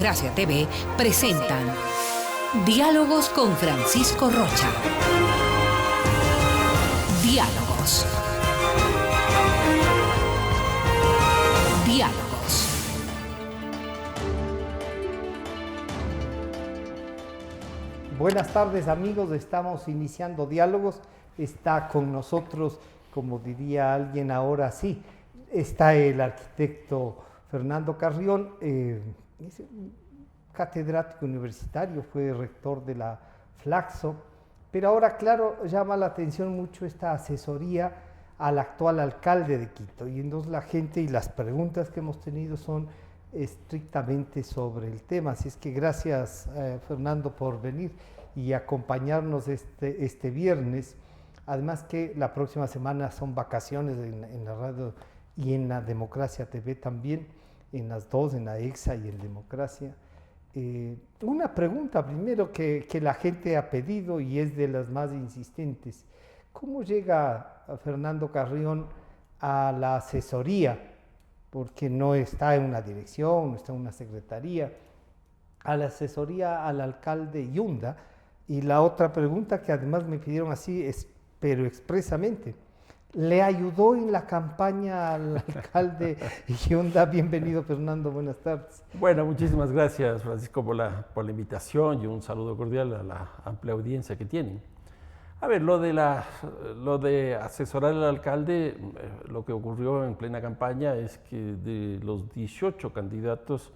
Gracia TV presentan Diálogos con Francisco Rocha. Diálogos. Diálogos. Buenas tardes, amigos, estamos iniciando Diálogos. Está con nosotros, como diría alguien ahora sí, está el arquitecto Fernando Carrión, es catedrático universitario, fue rector de la Flaxo, pero ahora, claro, llama la atención mucho esta asesoría al actual alcalde de Quito, y entonces la gente y las preguntas que hemos tenido son estrictamente sobre el tema. Así es que gracias, Fernando, por venir y acompañarnos este viernes. Además que la próxima semana son vacaciones en la radio y en la Democracia TV también, en las dos, en la EXA y en Democracia. Una pregunta primero que la gente ha pedido y es de las más insistentes. ¿Cómo llega Fernando Carrión a la asesoría? Porque no está en una dirección, no está en una secretaría, a la asesoría al alcalde Yunda. Y la otra pregunta que además me pidieron así, pero expresamente, ¿le ayudó en la campaña al alcalde Yunda? Bienvenido, Fernando, buenas tardes. Bueno, muchísimas gracias, Francisco, por la invitación y un saludo cordial a la amplia audiencia que tienen. A ver, lo de asesorar al alcalde, lo que ocurrió en plena campaña es que de los 18 candidatos,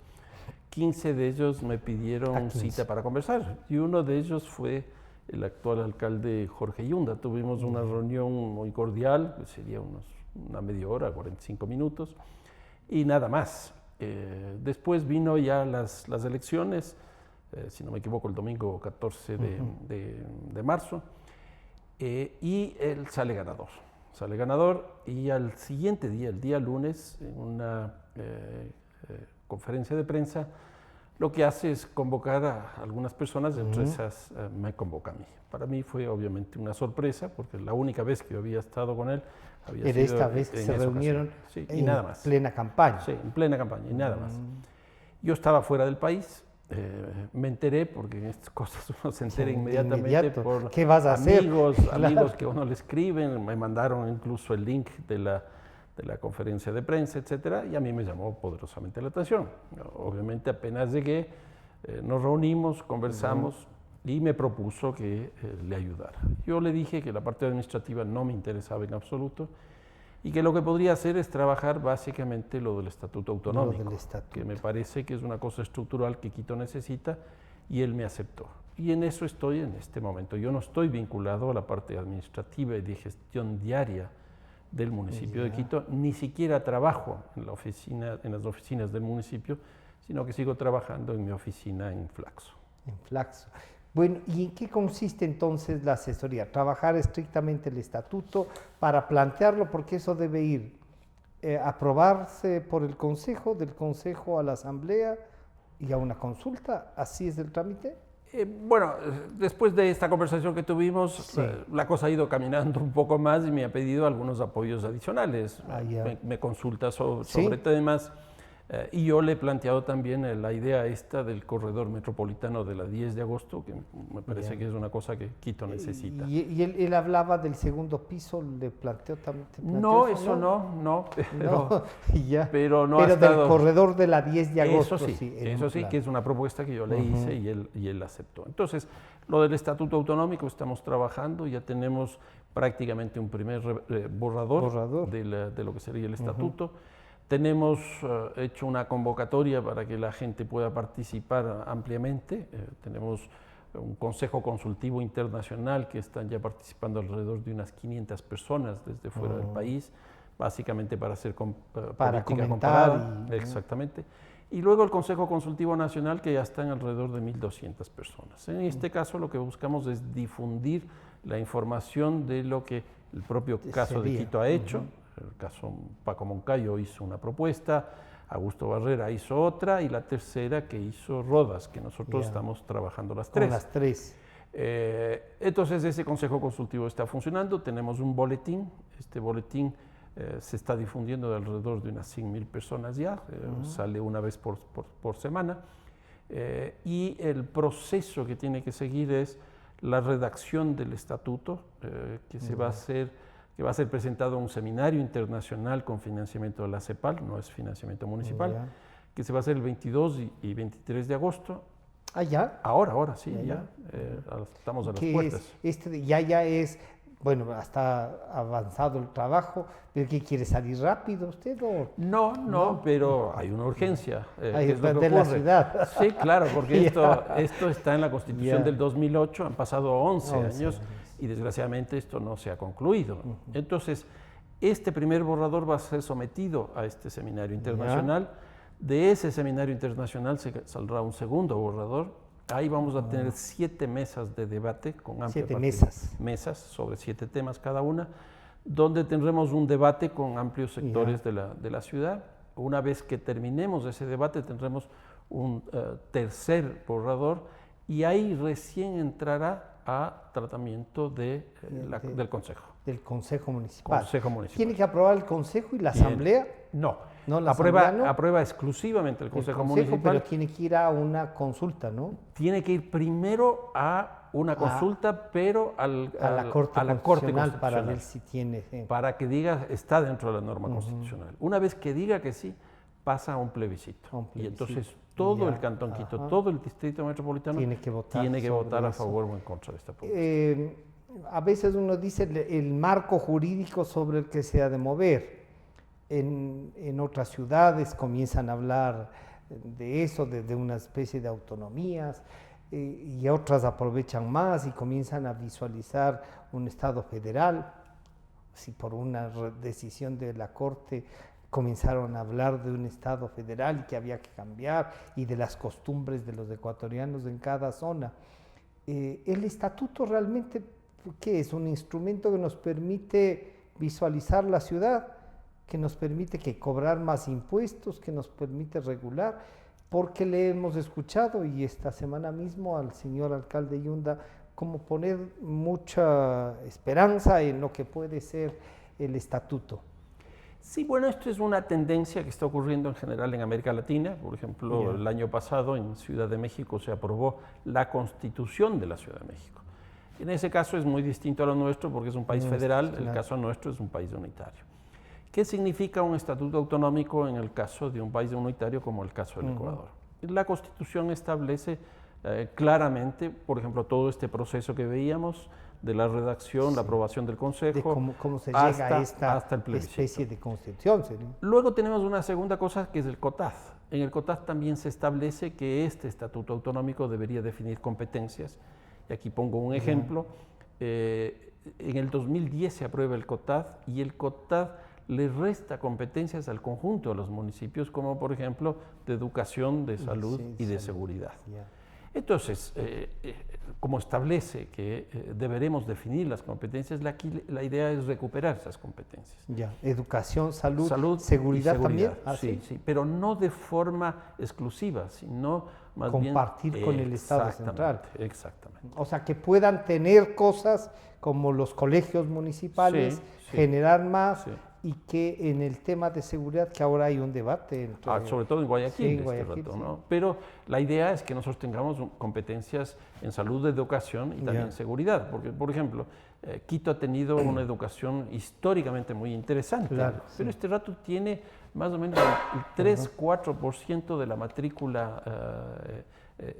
15 de ellos me pidieron cita para conversar, y uno de ellos fue el actual alcalde Jorge Yunda. Tuvimos una reunión muy cordial, que sería una media hora, 45 minutos, y nada más. Después vino ya las elecciones, si no me equivoco, el domingo 14 de marzo, y él sale ganador, y al siguiente día, el día lunes, en una conferencia de prensa, lo que hace es convocar a algunas personas, entre esas me convoca a mí. Para mí fue obviamente una sorpresa, porque la única vez que yo había estado con él había sido esta vez que se reunieron y nada más. Plena campaña. Sí, en plena campaña y nada más. Yo estaba fuera del país, me enteré, porque en estas cosas uno se entera inmediatamente por ¿qué vas a amigos hacer? que uno le escriben, me mandaron incluso el link de la conferencia de prensa, etcétera, y a mí me llamó poderosamente la atención. Obviamente apenas llegué, nos reunimos, conversamos y me propuso que le ayudara. Yo le dije que la parte administrativa no me interesaba en absoluto y que lo que podría hacer es trabajar básicamente lo del estatuto autonómico, que me parece que es una cosa estructural que Quito necesita, y él me aceptó. Y en eso estoy en este momento. Yo no estoy vinculado a la parte administrativa y de gestión diaria del municipio de Quito, ni siquiera trabajo en las oficinas del municipio, sino que sigo trabajando en mi oficina en Flaxo. En Flaxo. Bueno, ¿y en qué consiste entonces la asesoría? Trabajar estrictamente el estatuto para plantearlo, porque eso debe ir aprobarse por el Consejo, del Consejo a la Asamblea y a una consulta. ¿Así es el trámite? Bueno, después de esta conversación que tuvimos, la cosa ha ido caminando un poco más y me ha pedido algunos apoyos adicionales. Me consulta sobre temas, y yo le he planteado también la idea esta del corredor metropolitano de la 10 de agosto, que me parece que es una cosa que Quito necesita. ¿Y él hablaba del segundo piso? ¿Le planteó también? No, eso no, pero no pero ha estado... del corredor de la 10 de agosto. Eso sí, que es una propuesta que yo le hice y él aceptó. Entonces, lo del estatuto autonómico estamos trabajando, ya tenemos prácticamente un primer borrador de lo que sería el estatuto. Tenemos hecho una convocatoria para que la gente pueda participar ampliamente. Tenemos un consejo consultivo internacional que están ya participando alrededor de unas 500 personas desde fuera del país, básicamente para hacer política comparada. Exactamente. Y luego el Consejo Consultivo Nacional, que ya están alrededor de 1.200 personas. En este caso lo que buscamos es difundir la información de lo que el propio caso de Quito ha hecho. El caso Paco Moncayo hizo una propuesta, Augusto Barrera hizo otra, y la tercera que hizo Rodas, que nosotros estamos trabajando las tres. Con las tres. Entonces ese consejo consultivo está funcionando, tenemos un boletín, este boletín se está difundiendo de alrededor de unas 100.000 personas ya, sale una vez por semana, Y el proceso que tiene que seguir es la redacción del estatuto, que va a ser presentado a un seminario internacional con financiamiento de la CEPAL, no es financiamiento municipal, que se va a hacer el 22 y 23 de agosto. ¿Ah, ya? Ahora, sí, ya. Estamos a las puertas. Ya es, bueno, hasta avanzado el trabajo, ¿pero qué quiere salir rápido usted? No, pero hay una urgencia. Es de la ciudad. Sí, claro, porque esto está en la Constitución del 2008, han pasado 11 años y desgraciadamente esto no se ha concluido. Entonces, este primer borrador va a ser sometido a este seminario internacional. De ese seminario internacional saldrá un segundo borrador. Ahí vamos a tener 7 mesas de debate con amplia mesas sobre 7 temas cada una, donde tendremos un debate con amplios sectores de la ciudad. Una vez que terminemos ese debate tendremos un tercer borrador y ahí recién entrará a tratamiento del Consejo. Del Consejo Municipal. Consejo Municipal. ¿Tiene que aprobar el Consejo y la Asamblea? No. La aprueba exclusivamente el Consejo Municipal. Pero tiene que ir a una consulta, ¿no? Tiene que ir primero a una consulta, pero a la Corte Constitucional para ver si tiene... Para que diga, está dentro de la norma constitucional. Una vez que diga que sí, pasa a un plebiscito. Y entonces todo el Cantón Quito, todo el Distrito Metropolitano tiene que votar a favor o en contra de esta propuesta. A veces uno dice el marco jurídico sobre el que se ha de mover. En otras ciudades comienzan a hablar de eso, de una especie de autonomías, y otras aprovechan más y comienzan a visualizar un Estado federal. Si por una decisión de la Corte comenzaron a hablar de un Estado federal y que había que cambiar, y de las costumbres de los ecuatorianos en cada zona. El estatuto realmente, ¿qué es? Un instrumento que nos permite visualizar la ciudad, que nos permite cobrar más impuestos, que nos permite regular, porque le hemos escuchado, y esta semana mismo al señor alcalde Yunda, como poner mucha esperanza en lo que puede ser el estatuto. Sí, bueno, esto es una tendencia que está ocurriendo en general en América Latina. Por ejemplo, el año pasado en Ciudad de México se aprobó la Constitución de la Ciudad de México. En ese caso es muy distinto a lo nuestro porque es un país federal, el caso nuestro es un país unitario. ¿Qué significa un estatuto autonómico en el caso de un país unitario como el caso del Ecuador? La Constitución establece claramente, por ejemplo, todo este proceso que veíamos de la redacción, la aprobación del Consejo, de cómo se llega a esta especie de constitución. Luego tenemos una segunda cosa que es el COTAD. En el COTAD también se establece que este estatuto autonómico debería definir competencias. Y aquí pongo un ejemplo. En el 2010 se aprueba el COTAD y el COTAD le resta competencias al conjunto de los municipios, como por ejemplo de educación, de salud y de seguridad. Entonces, como establece que deberemos definir las competencias, la idea es recuperar esas competencias. Educación, salud, seguridad también. Sí, pero no de forma exclusiva, sino más bien compartir con el Estado central. Exactamente. O sea, que puedan tener cosas como los colegios municipales, generar más. Y que en el tema de seguridad, que ahora hay un debate. Sobre todo en Guayaquil, ¿no? Pero la idea es que nosotros tengamos competencias en salud, educación y también seguridad. Porque, por ejemplo, Quito ha tenido una educación históricamente muy interesante, pero este rato tiene más o menos el 3-4% de la matrícula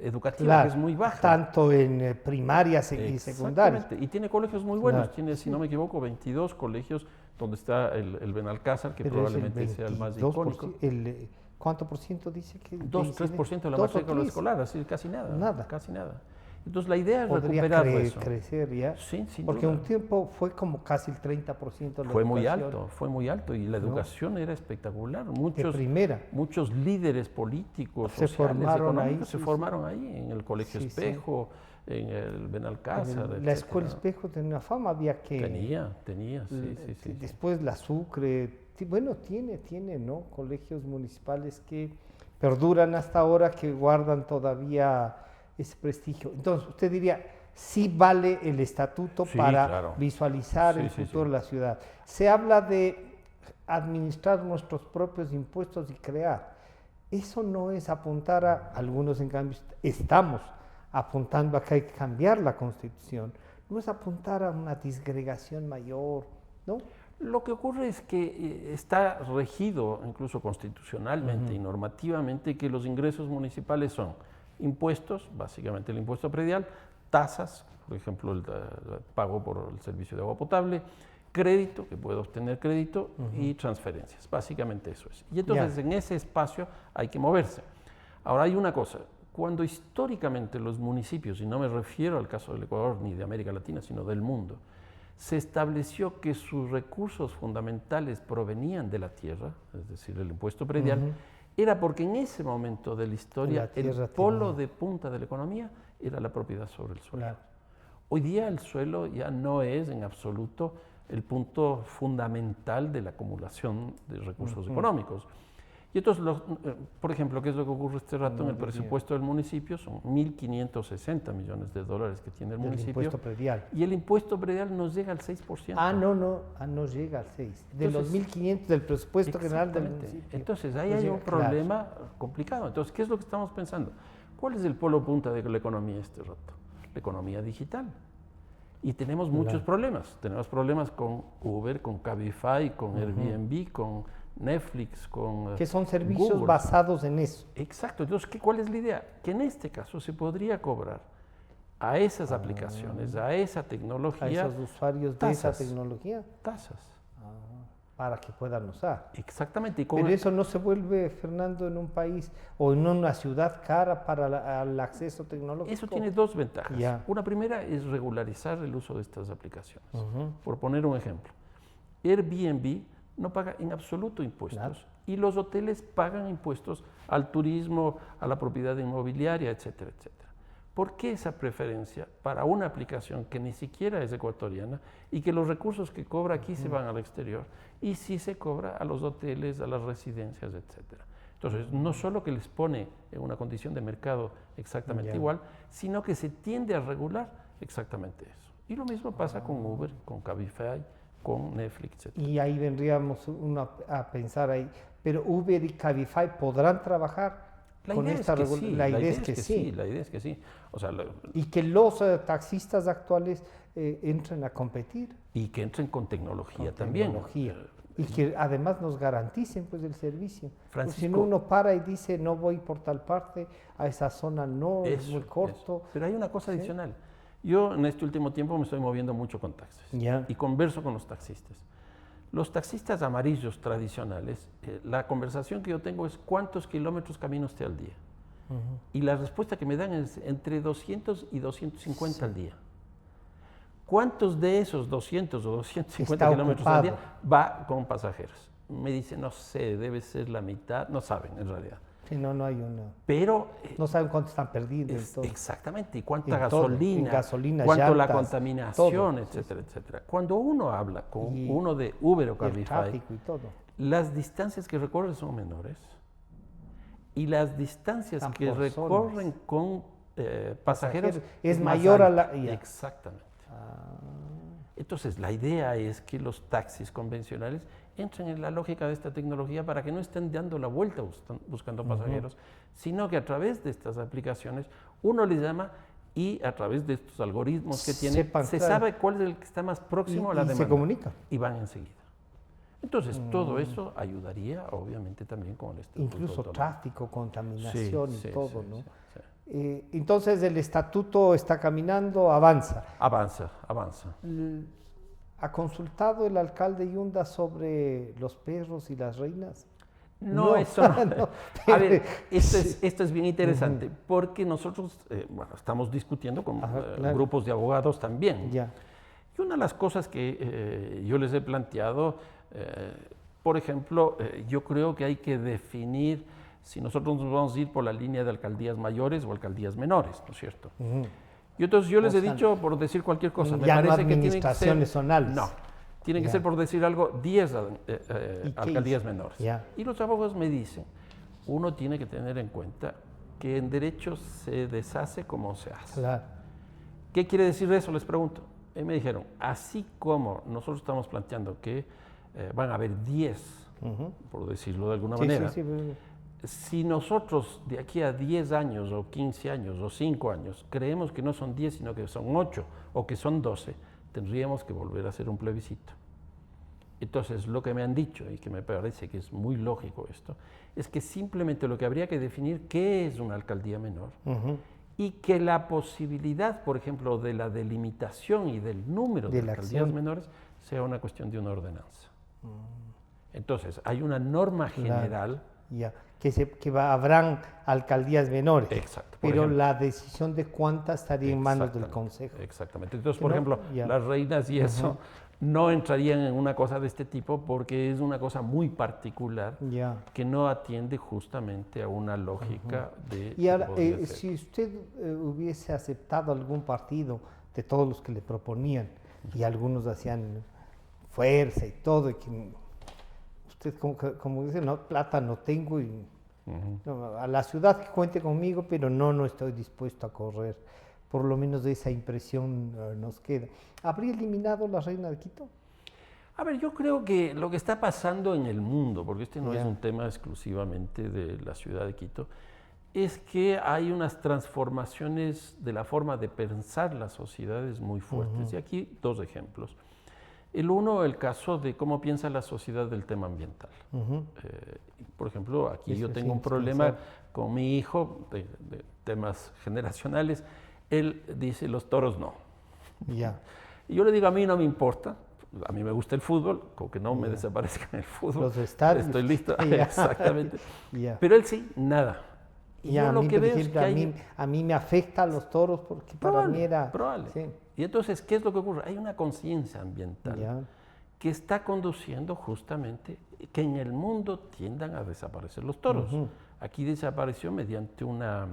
educativa, que es muy baja. Tanto en primarias y secundarias. Y tiene colegios muy buenos. Tiene, si no me equivoco, 22 colegios donde está el Benalcázar, que pero probablemente sea el más icónico. ¿Cuánto por ciento dice que? 2-3% de la matrícula escolar, así casi nada. Casi nada. Entonces la idea es recuperar eso. Crecer ya. Sí, sin porque duda. Un tiempo fue como casi el 30% de la fue muy alto y la educación era espectacular. Muchos líderes políticos, sociales, económicos se formaron ahí, en el Colegio Espejo, en el Benalcázar. La Escuela Espejo tenía una fama, había que... Tenía, sí. Después la Sucre, bueno, tiene, ¿no? Colegios municipales que perduran hasta ahora, que guardan todavía ese prestigio. Entonces, usted diría, sí vale el estatuto para visualizar el futuro de la ciudad. Se habla de administrar nuestros propios impuestos y crear. Eso no es apuntar a, algunos en cambio estamos apuntando a que hay que cambiar la Constitución, no es apuntar a una disgregación mayor, ¿no? Lo que ocurre es que está regido incluso constitucionalmente y normativamente que los ingresos municipales son impuestos, básicamente el impuesto predial, tasas, por ejemplo el pago por el servicio de agua potable, crédito, que puede obtener crédito, y transferencias, básicamente eso es. Y entonces en ese espacio hay que moverse. Ahora hay una cosa, cuando históricamente los municipios, y no me refiero al caso del Ecuador ni de América Latina, sino del mundo, se estableció que sus recursos fundamentales provenían de la tierra, es decir, el impuesto predial, era porque en ese momento de la historia el polo de punta de la economía era la propiedad sobre el suelo. Claro. Hoy día el suelo ya no es en absoluto el punto fundamental de la acumulación de recursos económicos. Y entonces, por ejemplo, ¿qué es lo que ocurre este rato en el presupuesto del municipio? Son 1.560 millones de dólares que tiene el municipio. El impuesto predial. Y el impuesto predial nos llega al 6%. No llega al 6%. De los 1.500 del presupuesto general del municipio. Entonces, ahí hay un problema complicado. Entonces, ¿qué es lo que estamos pensando? ¿Cuál es el polo punta de la economía este rato? La economía digital. Y tenemos muchos problemas. Tenemos problemas con Uber, con Cabify, con Airbnb, con Netflix, con que son servicios Google, basados en eso. Exacto. Entonces, ¿cuál es la idea? Que en este caso se podría cobrar a esas aplicaciones, a esa tecnología, a esos usuarios de esa tecnología, tasas. Para que puedan usar. Exactamente. Pero eso no se vuelve, Fernando, en un país o en una ciudad cara para el acceso tecnológico. Eso tiene dos ventajas. Una primera es regularizar el uso de estas aplicaciones. Por poner un ejemplo, Airbnb no paga en absoluto impuestos y los hoteles pagan impuestos al turismo, a la propiedad inmobiliaria, etcétera, etcétera. ¿Por qué esa preferencia para una aplicación que ni siquiera es ecuatoriana y que los recursos que cobra aquí se van al exterior y sí se cobra a los hoteles, a las residencias, etcétera? Entonces, no solo que les pone en una condición de mercado exactamente igual, sino que se tiende a regular exactamente eso. Y lo mismo pasa con Uber, con Cabify, con Netflix, etc. Y ahí vendríamos a pensar ahí, pero Uber y Cabify podrán trabajar con esta regulación. La idea es que sí. La idea es que sí. O sea, y que los taxistas actuales entren a competir. Y que entren con tecnología también. Y que además nos garanticen pues el servicio. Francisco, si no, uno para y dice no voy por tal parte, a esa zona no, es muy corto. Pero hay una cosa adicional. Yo en este último tiempo me estoy moviendo mucho con taxis y converso con los taxistas. Los taxistas amarillos tradicionales, la conversación que yo tengo es ¿cuántos kilómetros camina usted al día? Y la respuesta que me dan es entre 200 y 250 al día. ¿Cuántos de esos 200 o 250 kilómetros al día va con pasajeros? Me dicen, no sé, debe ser la mitad, no saben en realidad. Sí, no hay una. Pero no saben cuánto están perdiendo. Exactamente, y cuánta gasolina, cuánto llantas, la contaminación, todo, etcétera, etcétera. Cuando uno habla con uno de Uber o Cabify, las distancias que recorren son menores y las distancias que recorren con pasajeros es mayor a la... Exactamente. Entonces, la idea es que los taxis convencionales entren en la lógica de esta tecnología para que no estén dando la vuelta buscando pasajeros, sino que a través de estas aplicaciones uno les llama y a través de estos algoritmos que tiene se sabe cuál es el que está más próximo a la demanda. Y se comunica. Y van enseguida. Entonces, todo eso ayudaría, obviamente, también con el estatuto. Incluso tráfico, contaminación y todo, ¿no? Entonces, el estatuto está caminando, avanza. Avanza. ¿Ha consultado el alcalde Yunda sobre los perros y las reinas? No, eso no. No. A ver, esto es bien interesante, porque nosotros estamos discutiendo con grupos de abogados también. Y una de las cosas que yo les he planteado, por ejemplo, yo creo que hay que definir si nosotros nos vamos a ir por la línea de alcaldías mayores o alcaldías menores, ¿no es cierto? Y entonces yo les he dicho, por decir cualquier cosa, me parece que tienen que ser... zonales. No, tienen que ser, por decir algo, 10 alcaldías menores. Y los abogados me dicen, uno tiene que tener en cuenta que en derecho se deshace como se hace. ¿Qué quiere decir eso? Les pregunto. Y me dijeron, así como nosotros estamos planteando que van a haber 10, por decirlo de alguna manera, si nosotros de aquí a 10 años o 15 años o 5 años creemos que no son 10 sino que son 8 o que son 12, tendríamos que volver a hacer un plebiscito. Entonces, lo que me han dicho, y que me parece que es muy lógico esto, es que simplemente lo que habría que definir qué es una alcaldía menor y que la posibilidad, por ejemplo, de la delimitación y del número de alcaldías menores sea una cuestión de una ordenanza. Entonces, hay una norma general. Ya, habrán alcaldías menores. Exacto. Pero ejemplo, la decisión de cuántas estaría en manos del Consejo. Exactamente. Entonces, por ejemplo, las reinas y eso no entrarían en una cosa de este tipo porque es una cosa muy particular que no atiende justamente a una lógica de... Y ahora, si usted hubiese aceptado algún partido de todos los que le proponían, y algunos hacían fuerza y todo, y que usted como dice, no, plata no tengo, y no, a la ciudad que cuente conmigo, pero no estoy dispuesto a correr. Por lo menos de esa impresión nos queda. ¿Habría eliminado la reina de Quito? A ver, yo creo que lo que está pasando en el mundo, porque este no es un tema exclusivamente de la ciudad de Quito, es que hay unas transformaciones de la forma de pensar las sociedades muy fuertes. Y aquí dos ejemplos. El uno, el caso de cómo piensa la sociedad del tema ambiental. Por ejemplo, aquí yo tengo un problema con mi hijo de temas generacionales. Él dice, los toros no. Y yo le digo, a mí no me importa, a mí me gusta el fútbol, como que no me desaparezca en el fútbol. Los estadios. Estoy listo, exactamente. Pero él sí, nada. Y yo lo que veo es que a mí me afecta a los toros porque para mí era... Probable. Sí. Y entonces, ¿qué es lo que ocurre? Hay una conciencia ambiental que está conduciendo justamente que en el mundo tiendan a desaparecer los toros. Aquí desapareció mediante una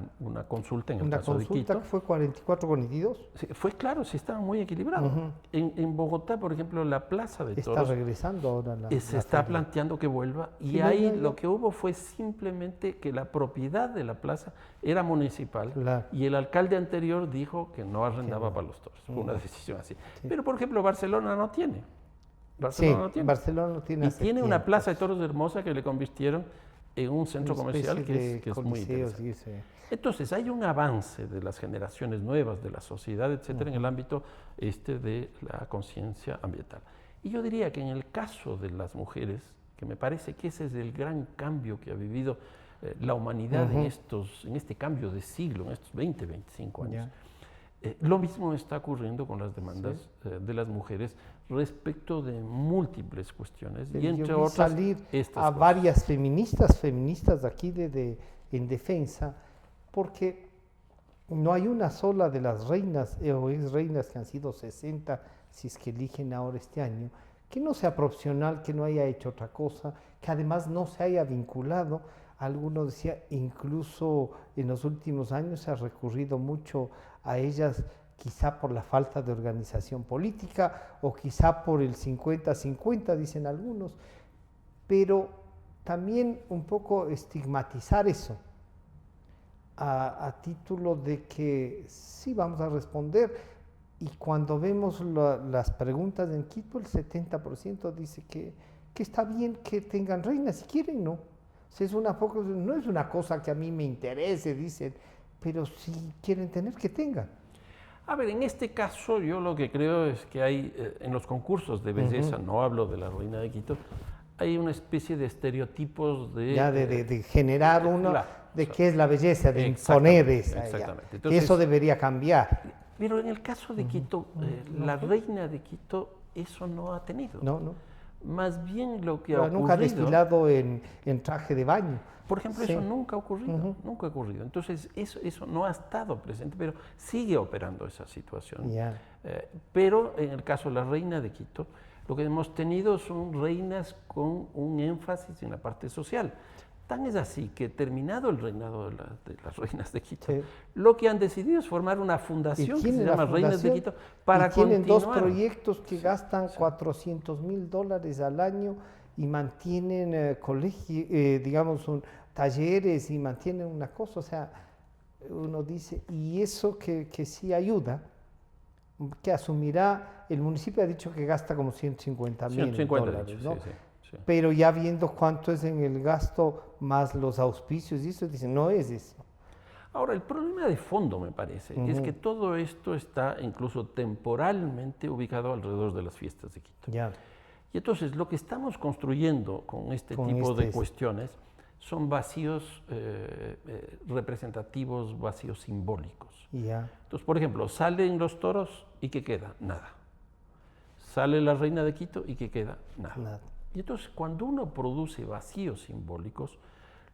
consulta en el caso de Quito. ¿Una consulta que fue 44-42? Sí, fue claro, sí estaba muy equilibrado. En Bogotá, por ejemplo, la plaza de toros... Está regresando ahora se está planteando que vuelva. Y ahí lo que hubo fue simplemente que la propiedad de la plaza era municipal. Y el alcalde anterior dijo que no arrendaba para los toros. Fue una decisión así. Pero, por ejemplo, Barcelona no tiene. Barcelona no tiene. Y tiene una plaza de toros hermosa que le convirtieron en un centro comercial que es muy interesante. Entonces, hay un avance de las generaciones nuevas, de la sociedad, etcétera, en el ámbito de la conciencia ambiental. Y yo diría que en el caso de las mujeres, que me parece que ese es el gran cambio que ha vivido la humanidad en este cambio de siglo, en estos 20, 25 años, lo mismo está ocurriendo con las demandas de las mujeres respecto de múltiples cuestiones, y entre otras salir a varias feministas aquí en defensa, porque no hay una sola de las reinas o ex reinas, que han sido 60, si es que eligen ahora este año, que no sea profesional, que no haya hecho otra cosa, que además no se haya vinculado. Alguno decía, incluso en los últimos años se ha recurrido mucho a ellas, quizá por la falta de organización política o quizá por el 50-50, dicen algunos, pero también un poco estigmatizar eso a título de que sí vamos a responder, y cuando vemos las preguntas en Quito, el 70% dice que está bien que tengan reinas si quieren, ¿no? O sea, no es una cosa que a mí me interese, dicen, pero si quieren tener, que tengan. A ver, en este caso yo lo que creo es que hay, en los concursos de belleza, no hablo de la reina de Quito, hay una especie de estereotipos de generar qué es la belleza, de imponer esa. Exactamente. Entonces, que eso debería cambiar. Pero en el caso de Quito, la reina de Quito eso no ha tenido. No. Más bien lo que ha ocurrido... Nunca ha desfilado en traje de baño. Por ejemplo, eso nunca ha ocurrido, nunca ha ocurrido. Entonces, eso no ha estado presente, pero sigue operando esa situación. Pero en el caso de la reina de Quito, lo que hemos tenido son reinas con un énfasis en la parte social. Tan es así que, terminado el reinado de las reinas de Quito, lo que han decidido es formar una fundación que se llama Reinas de Quito para tienen dos proyectos que gastan $400,000 al año y mantienen talleres, y mantienen una cosa. O sea, uno dice, y eso que sí ayuda, que asumirá, el municipio ha dicho que gasta como $150,000, ¿no? sí. pero ya viendo cuánto es en el gasto más los auspicios y eso, dicen, no es eso. Ahora, el problema de fondo, me parece, es que todo esto está incluso temporalmente ubicado alrededor de las fiestas de Quito. Ya, Y entonces lo que estamos construyendo con este tipo de cuestiones son vacíos representativos, vacíos simbólicos. ya. Entonces, por ejemplo, salen los toros y ¿qué queda? Nada. Sale la reina de Quito y ¿qué queda? Nada. Nada. Y entonces, cuando uno produce vacíos simbólicos,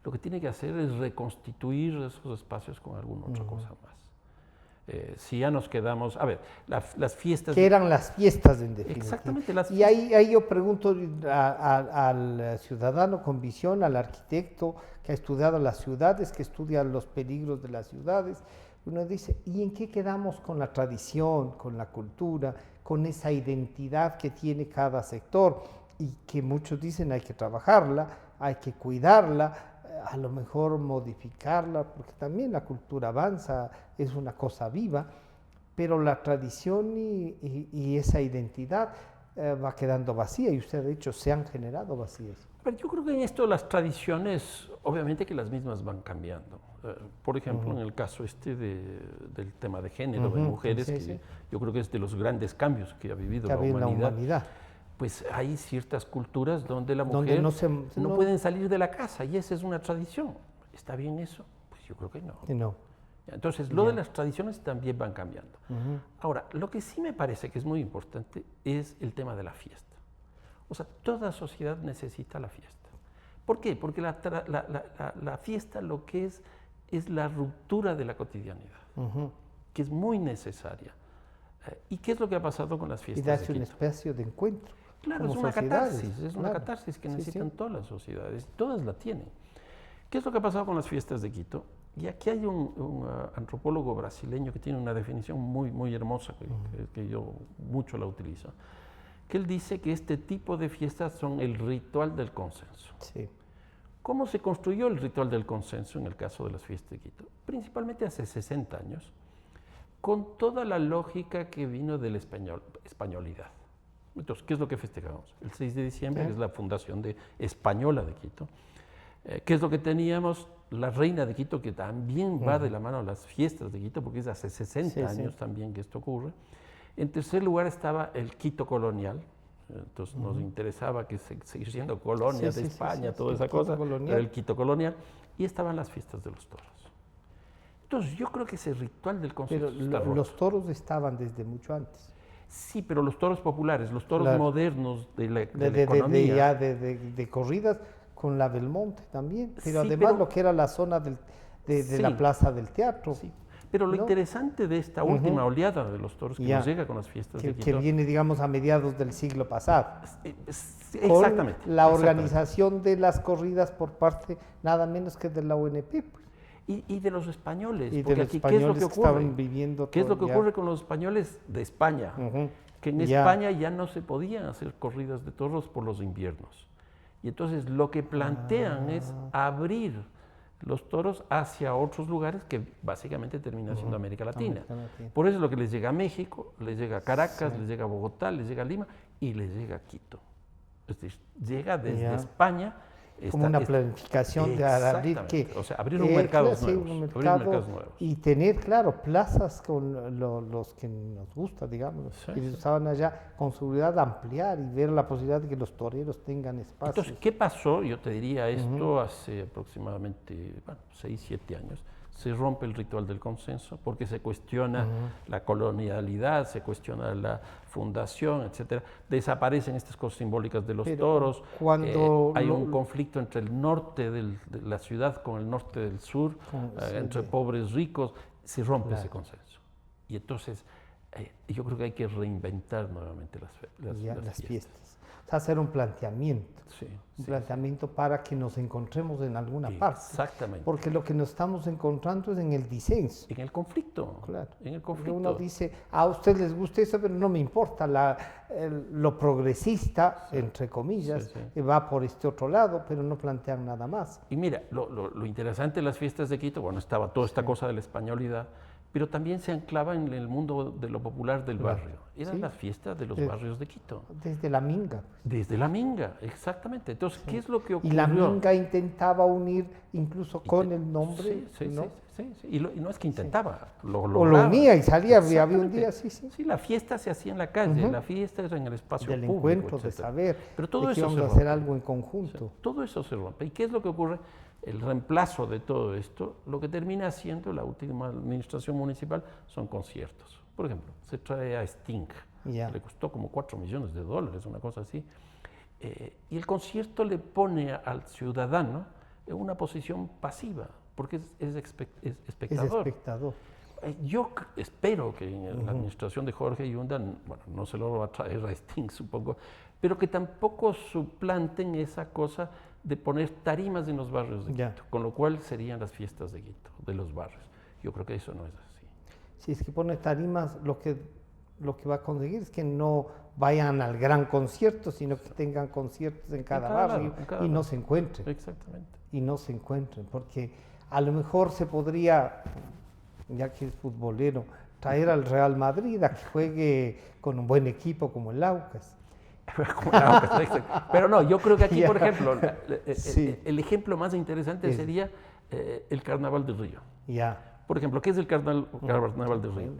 lo que tiene que hacer es reconstituir esos espacios con alguna otra cosa más. Si ya nos quedamos, a ver, las fiestas... Que eran las fiestas en definitiva. Exactamente, las Y fiestas. ahí yo pregunto al ciudadano con visión, al arquitecto que ha estudiado las ciudades, que estudia los peligros de las ciudades, uno dice, ¿y en qué quedamos con la tradición, con la cultura, con esa identidad que tiene cada sector? Y que muchos dicen hay que trabajarla, hay que cuidarla, a lo mejor modificarla, porque también la cultura avanza, es una cosa viva, pero la tradición y esa identidad va quedando vacía, y usted ha dicho, se han generado vacíos. Pero yo creo que en esto las tradiciones, obviamente que las mismas van cambiando. Por ejemplo, en el caso del tema de género, de mujeres, sí, que sí. yo creo que es de los grandes cambios que ha vivido Que la había en la humanidad. humanidad. Pues hay ciertas culturas donde la Donde mujer no no pueden salir de la casa y esa es una tradición. ¿Está bien eso? Pues yo creo que no. No. Entonces, lo de las tradiciones también van cambiando. Ahora, lo que sí me parece que es muy importante es el tema de la fiesta. O sea, toda sociedad necesita la fiesta. ¿Por qué? Porque la fiesta lo que es la ruptura de la cotidianidad, que es muy necesaria. ¿Y qué es lo que ha pasado con las Y fiestas darse de un Quito? espacio de encuentro. Claro, como es una sociedades, catarsis, es una claro. catarsis que Sí, necesitan sí. todas las sociedades, todas la tienen. ¿Qué es lo que ha pasado con las fiestas de Quito? Y aquí hay un antropólogo brasileño que tiene una definición muy, muy hermosa, que yo mucho la utilizo, que él dice que este tipo de fiestas son el ritual del consenso. Sí. ¿Cómo se construyó el ritual del consenso en el caso de las fiestas de Quito? Principalmente hace 60 años, con toda la lógica que vino de la españolidad. Entonces, ¿qué es lo que festejamos? El 6 de diciembre, que es la fundación española de Quito. ¿Qué es lo que teníamos? La reina de Quito, que también va de la mano a las fiestas de Quito, porque es hace 60 años también que esto ocurre. En tercer lugar estaba el Quito colonial. Entonces nos interesaba que seguir siendo colonia de España, toda esa cosa, pero el Quito colonial. Y estaban las fiestas de los toros. Entonces yo creo que ese ritual del consenso está roto. Los toros estaban desde mucho antes. Sí, pero los toros populares, los toros modernos de la economía. De corridas con la Belmonte también, pero Sí, además pero- lo que era la zona de Sí. la plaza del teatro. Sí. Pero lo ¿no? interesante de esta última oleada de los toros que Ya. nos llega con las fiestas de Que Quito. viene, digamos, a mediados del siglo pasado. Sí, Con exactamente. la exactamente. organización de las corridas por parte nada menos que de la UNP. Pues. Y de los españoles. Y de Porque los aquí, ¿qué es lo españoles que que ocurre? estaban viviendo ¿Qué es lo que todo ya. ocurre con los españoles de España? Que en Ya. España ya no se podían hacer corridas de toros por los inviernos. Y entonces lo que plantean es abrir los toros hacia otros lugares que básicamente termina siendo América Latina. Por eso es lo que les llega a México, les llega a Caracas, les llega a Bogotá, les llega a Lima y les llega a Quito. Es decir, llega desde Ya. España. Como una planificación de abrir O sea, abrir un mercados claro, sí, nuevos. un abrir mercado mercados nuevos. y tener, claro, plazas con los que nos gusta, digamos, Sí, que sí. estaban allá, con seguridad ampliar y ver la posibilidad de que los toreros tengan espacios. Entonces, ¿qué pasó? Yo te diría esto hace aproximadamente 6, 7 años. Se rompe el ritual del consenso porque se cuestiona la colonialidad, se cuestiona la fundación, etcétera. Desaparecen estas cosas simbólicas de los Pero toros. cuando Hay un conflicto entre el norte de la ciudad con el norte del sur, entre pobres ricos. Se rompe ese consenso. Y entonces, yo creo que hay que reinventar nuevamente las fiestas. O sea, hacer un planteamiento. Sí, Un sí. planteamiento para que nos encontremos en alguna parte. Exactamente. Porque lo que nos estamos encontrando es en el disenso. En el conflicto. Claro. En el Porque conflicto. uno dice, a usted les gusta eso, pero no me importa. Lo progresista, entre comillas, va por este otro lado, pero no plantean nada más. Y mira, lo interesante de las fiestas de Quito, bueno, estaba toda esta cosa de la españolidad, pero también se anclaba en el mundo de lo popular del Claro. barrio. Eran Sí. las fiestas de los Sí. barrios de Quito. Desde la minga. Desde la minga, exactamente. Entonces, ¿qué es lo que Y ocurrió? la minga intentaba unir incluso con el nombre, Sí, ¿no? sí. Y no es que intentaba, lo O lo lograba. unía y salía, había un Exactamente. día, sí, sí. Sí, la fiesta se hacía en la calle, Ujú. la fiesta era en el espacio Del público, encuentro, de etcétera. saber, Pero todo de que eso íbamos se a hacer rompe. algo en conjunto. Todo eso se rompe. ¿Y qué es lo que ocurre? El reemplazo de todo esto, lo que termina haciendo la última administración municipal son conciertos. Por ejemplo, se trae a Sting, Ya. le costó como $4 millones, una cosa así. Y el concierto le pone al ciudadano en una posición pasiva, porque es Es espectador. espectador. Yo espero que en la administración de Jorge Yunda, bueno, no se lo va a traer a Sting, supongo, pero que tampoco suplanten esa cosa de poner tarimas en los barrios de Ya. Quito, con lo cual serían las fiestas de Quito, de los barrios. Yo creo que eso no es así. Si es que pone tarimas, lo que va a conseguir es que no vayan al gran concierto, sino que tengan conciertos en cada cada barrio lado, en cada y no lado. se encuentren. Exactamente. Y no se encuentren, porque a lo mejor se podría, ya que es futbolero, traer al Real Madrid a que juegue con un buen equipo como el Aucas. Pero no, yo creo que aquí, Ya. por ejemplo, Sí. el ejemplo más interesante Es- sería el Carnaval de Río. Ya. Por ejemplo, ¿qué es el Carnaval de Río?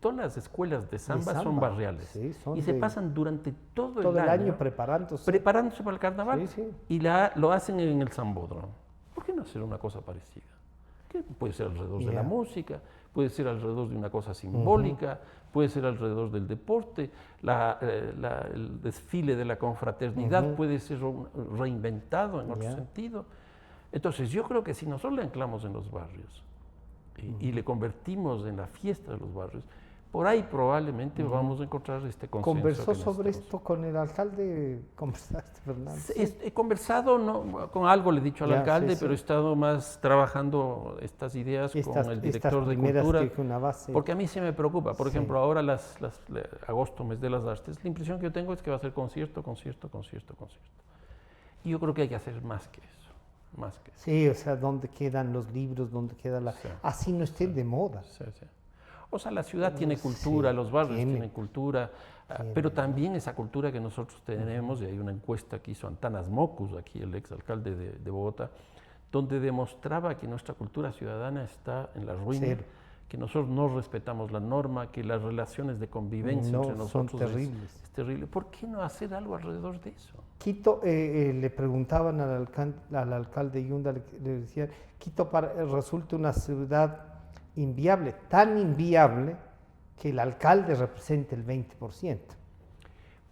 Todas las escuelas de samba son samba, barriales sí, son y se de- pasan durante todo Todo el año año preparándose. preparándose para el carnaval Sí, sí. y lo hacen en el Sambódromo. ¿Por qué no hacer una cosa parecida? Que puede ser alrededor de Ya. la música, puede ser alrededor de una cosa simbólica, puede ser alrededor del deporte, el desfile de la confraternidad puede ser reinventado en otro Ya. sentido. Entonces yo creo que si nosotros le anclamos en los barrios y le convertimos en la fiesta de los barrios, por ahí probablemente vamos a encontrar este consenso. ¿Conversó que sobre necesitamos. esto con el alcalde? ¿Conversaste, Fernando? He conversado, no, con algo le he dicho al Ya, alcalde, sí, pero he sí. estado más trabajando estas ideas con el director de primeras Cultura, que una base. porque a mí se me preocupa. Por Sí. ejemplo, ahora agosto, mes de las artes, la impresión que yo tengo es que va a ser concierto. Y yo creo que hay que hacer más que eso, más que eso. Sí, o sea, ¿dónde quedan los libros? ¿Dónde queda la...? Sí. Así no estén de moda. Sí, sí. O sea, la ciudad tiene Sí, cultura, los barrios tiene. tienen cultura, pero también esa cultura que nosotros tenemos, y hay una encuesta que hizo Antanas Mocus, aquí el exalcalde de Bogotá, donde demostraba que nuestra cultura ciudadana está en la ruina, Cero. que nosotros no respetamos la norma, que las relaciones de convivencia No, entre son nosotros terribles. es terrible. ¿Por qué no hacer algo alrededor de eso? Quito, le preguntaban al alcalde Yunda, le decían, Quito resulta una ciudad inviable, tan inviable que el alcalde representa el 20%.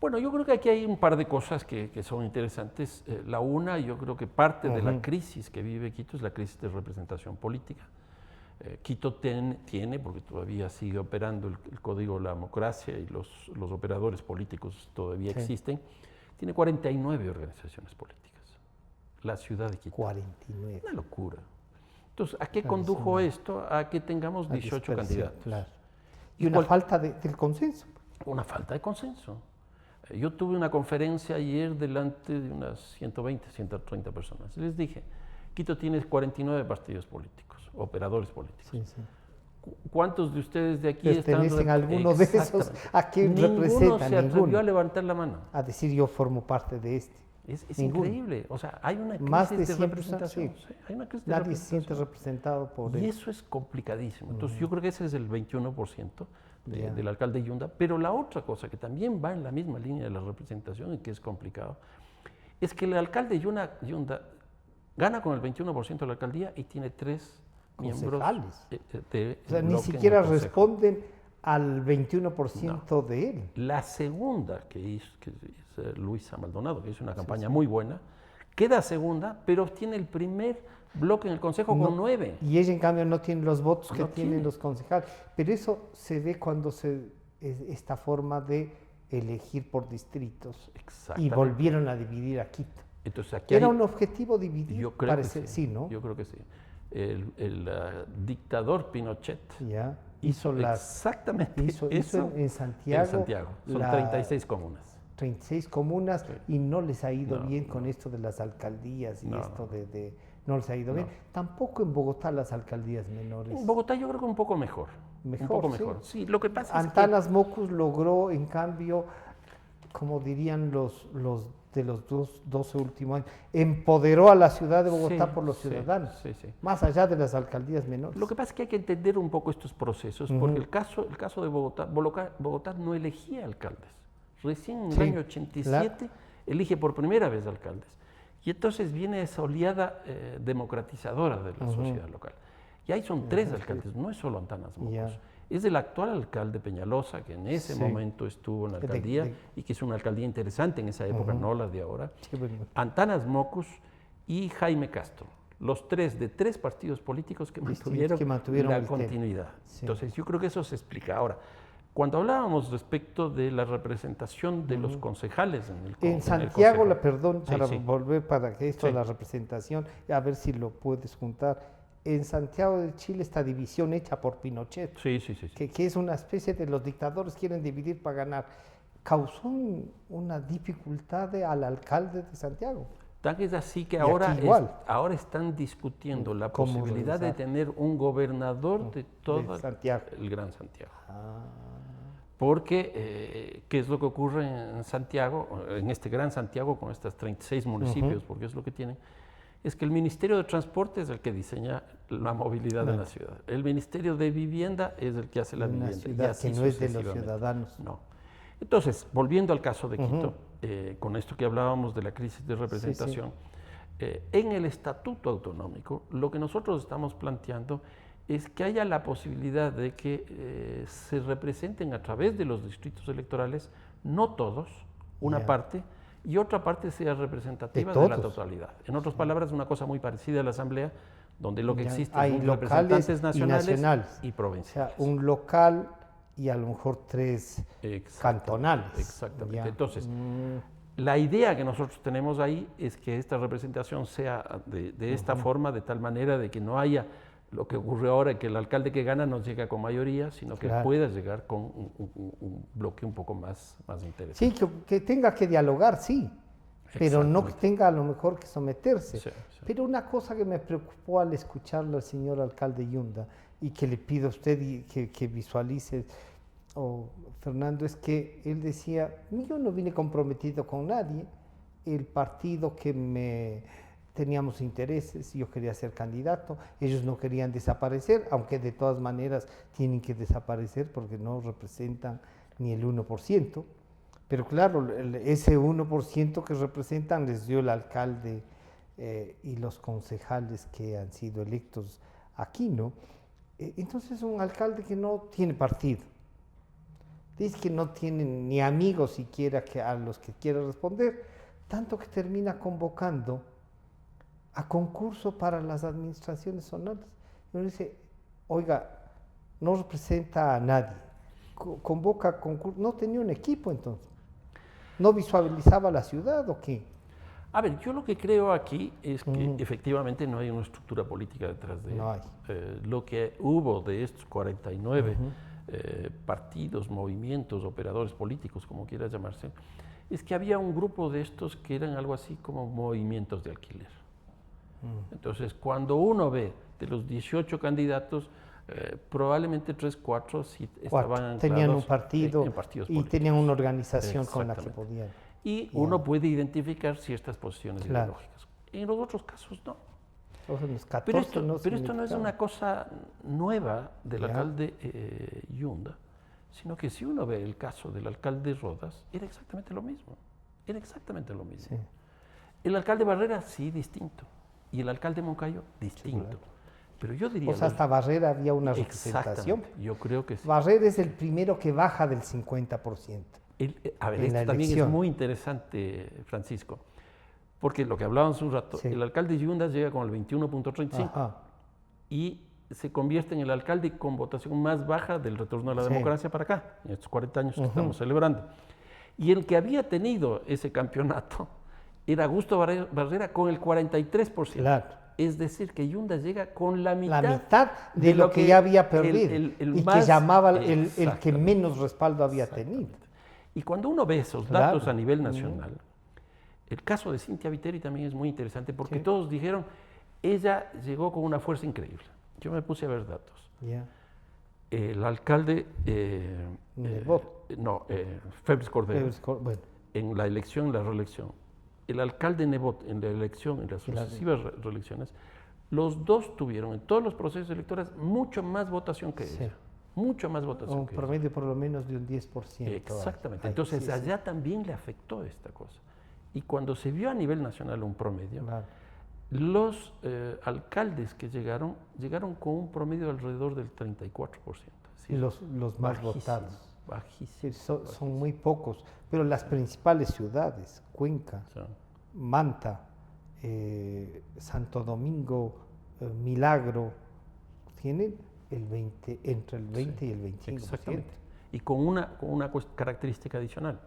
Bueno, yo creo que aquí hay un par de cosas que son interesantes. La una, yo creo que parte de la crisis que vive Quito es la crisis de representación política. Quito tiene, porque todavía sigue operando el Código de la Democracia y los operadores políticos todavía Sí. existen, tiene 49 organizaciones políticas. La ciudad de Quito. 49. Una locura. Entonces, ¿a qué Claro, condujo sí. esto? A que tengamos La 18 dispersión, candidatos. claro. Y Y una cual- falta del consenso. Una falta de consenso. Yo tuve una conferencia ayer delante de unas 120, 130 personas. Les dije, Quito tiene 49 partidos políticos, operadores políticos. Sí, sí. ¿Cuántos de ustedes de aquí ¿Pertenecen a alguno de esos? Exactamente. ¿A quién Ninguno representan? se atrevió Ninguno. a levantar la mano. A decir yo formo parte de este. Es Ninguno. increíble. O sea, hay una crisis Más de de 100 representación. personas, Sí, hay una crisis de Nadie se siente representación. representado por Y él. eso es complicadísimo. Entonces, yo creo que ese es el 21% Ya. del alcalde Yunda. Pero la otra cosa que también va en la misma línea de la representación y que es complicado, es que el alcalde Yunda gana con el 21% de la alcaldía y tiene 3 miembros Concejales. de O sea, ni bloque en el siquiera consejo. responden al 21% de él. La segunda que es Luisa Maldonado, que hizo una campaña muy buena, queda segunda, pero obtiene el primer bloque en el consejo con 9. Y ella, en cambio, no tiene los votos que No tienen tiene. los concejales. Pero eso se ve cuando esta forma de elegir por distritos. Y Exactamente. volvieron a dividir a Quito. Entonces aquí Era hay- un objetivo dividir, yo creo parece, que sí, ¿no? Yo creo que sí. El dictador Pinochet Ya, hizo las exactamente hizo eso en Santiago. en Santiago. Son la- 36 comunas. 36 comunas y no les ha ido No, bien con esto de las alcaldías y No, esto no. no les ha ido bien. No. Tampoco en Bogotá las alcaldías menores. En Bogotá yo creo que un poco mejor. Mejor, un poco sí. mejor. Sí, lo que pasa es que... Antanas Mocus logró, en cambio, como dirían los de los 12 últimos años, empoderó a la ciudad de Bogotá Sí, por los sí, ciudadanos, sí. más allá de las alcaldías menores. Lo que pasa es que hay que entender un poco estos procesos, porque el caso de Bogotá no elegía alcaldes. Recién en el Sí, año 87 elige por primera vez alcaldes. Y entonces viene esa oleada democratizadora de la sociedad local. Y ahí son 3 alcaldes, no es solo Antanas Mocus. Ya. Es el actual alcalde Peñalosa, que en ese Sí. momento estuvo en la alcaldía y que es una alcaldía interesante en esa época, no la de ahora. Sí, bueno. Antanas Mocus y Jaime Castro, los 3 de 3 partidos políticos que mantuvieron la el tema. continuidad. Sí. Entonces yo creo que eso se explica. Ahora, cuando hablábamos respecto de la representación de los concejales en el Santiago, consejo. perdón, Sí, para sí. volver para que esto Sí. de la representación, a ver si lo puedes juntar. En Santiago de Chile, esta división hecha por Pinochet, Sí. que es una especie de los dictadores quieren dividir para ganar, causó una dificultad al alcalde de Santiago. Tan es así que Y ahora, aquí igual. ahora están discutiendo la ¿Cómo posibilidad de realizar? tener un gobernador de todo Santiago. el Gran Santiago. Ah, Porque, ¿qué es lo que ocurre en Santiago, en este Gran Santiago, con estos 36 municipios, porque es lo que tienen? Es que el Ministerio de Transporte es el que diseña la movilidad en la ciudad. El Ministerio de Vivienda es el que hace la una vivienda. y ciudad así que no es de los sucesivamente. ciudadanos. No. Entonces, volviendo al caso de Quito, con esto que hablábamos de la crisis de representación, en el Estatuto Autonómico, lo que nosotros estamos planteando es que haya la posibilidad de que se representen a través de los distritos electorales, no todos, una Ya. parte, y otra parte sea representativa De de la todos. totalidad. En otras palabras, una cosa muy parecida a la Asamblea, donde lo que Ya. existe Hay son locales representantes y nacionales nacionales. y O provinciales. sea, un local y a lo mejor 3 Exactamente, cantonales. Exactamente. Ya. Entonces, la idea que nosotros tenemos ahí es que esta representación sea de esta forma, de tal manera de que no haya lo que ocurrió ahora, que el alcalde que gana no llega con mayoría, sino que Claro. pueda llegar con un bloque un poco más interesante. Sí, que tenga que dialogar, sí, pero no que Exactamente. tenga a lo mejor que someterse. Sí. Pero una cosa que me preocupó al escucharlo al señor alcalde Yunda y que le pido a usted que visualice, Fernando, es que él decía, yo no vine comprometido con nadie, el partido que teníamos intereses, yo quería ser candidato, ellos no querían desaparecer, aunque de todas maneras tienen que desaparecer porque no representan ni el 1%. Pero claro, ese 1% que representan les dio el alcalde y los concejales que han sido electos aquí, ¿no? Entonces un alcalde que no tiene partido, dice que no tiene ni amigos siquiera a los que quiera responder, tanto que termina convocando a concurso para las administraciones zonales. Y uno dice, oiga, no representa a nadie, convoca a concurso, no tenía un equipo entonces. ¿No visualizaba la ciudad o qué? A ver, yo lo que creo aquí es que efectivamente no hay una estructura política detrás de No hay. lo que hubo de estos 49 partidos, movimientos, operadores políticos, como quiera llamarse, es que había un grupo de estos que eran algo así como movimientos de alquiler. Entonces, cuando uno ve de los 18 candidatos, probablemente 3, 4 sí estaban tenían un anclados partido en partidos y políticos. tenían una organización con la que Exactamente. podían. Y uno puede identificar ciertas posiciones Claro. ideológicas. En los otros casos no. O sea, los 14 Pero esto no es significaba. una cosa nueva del Ya. alcalde Yunda, sino que si uno ve el caso del alcalde Rodas, era exactamente lo mismo. Era exactamente lo mismo. Sí. El alcalde Barrera, sí, distinto. Y el alcalde Moncayo, distinto. Pero yo diría... O sea, hasta Barrera había una representación. Exactamente, yo creo que sí. Barrera es el primero que baja del 50%. A ver, en esto la también es elección. muy interesante, Francisco, porque lo que hablábamos un rato, Sí. el alcalde Yunda llega con el 21.35 Ajá. y se convierte en el alcalde con votación más baja del retorno a la Sí. democracia para acá, en estos 40 años que estamos celebrando. Y el que había tenido ese campeonato era Augusto Barrera con el 43%. Claro. Es decir, que Yunda llega con la mitad, La mitad de lo que ya había perdido el y más- que llamaba el que Exactamente. menos respaldo había tenido. Exactamente. Y cuando uno ve esos Claro. datos a nivel nacional, el caso de Cintia Viteri también es muy interesante porque Sí. todos dijeron, ella llegó con una fuerza increíble. Yo me puse a ver datos. Ya. El alcalde, Febres Cordero, Bueno, en la elección y la reelección, el alcalde Nebot en la elección, en las sucesivas reelecciones, los dos tuvieron en todos los procesos electorales mucho más votación que ella. Mucho más votación un que promedio por lo menos de un 10%. Exactamente. Ay, Entonces, sí, sí. allá también le afectó esta cosa. Y cuando se vio a nivel nacional un promedio, Claro. los alcaldes que llegaron con un promedio de alrededor del 34%. Y los más bajísimo, votados. Bajísimo. Sí, son muy pocos, pero las principales ciudades, Cuenca, Sí. Manta, Santo Domingo, Milagro, tienen entre el 20 y el 25%. Exactamente. Y con una característica adicional.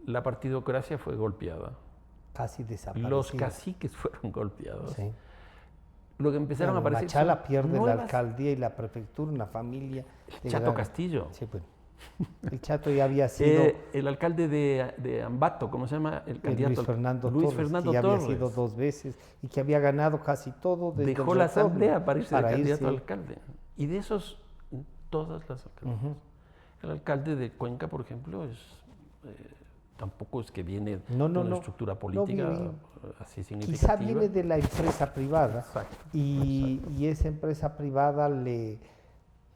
La partidocracia fue golpeada. Casi desaparecida. Los caciques fueron golpeados. Sí. Lo que empezaron a aparecer Machala son pierde la nuevas- alcaldía y la prefectura, una familia. de Chato gran- Castillo. Sí, bueno. El Chato ya había sido El alcalde de Ambato, ¿cómo se llama? El candidato. Luis Fernando Luis Torres, Fernando que ya Torres. había sido 2 veces y que había ganado casi todo desde Dejó el la retorno asamblea para irse de candidato a irse. alcalde. Y de esos, todas las alcaldías. El alcalde de Cuenca, por ejemplo, tampoco es que viene de una estructura política así significativa. Quizá viene de la empresa privada. Exacto, Y esa empresa privada,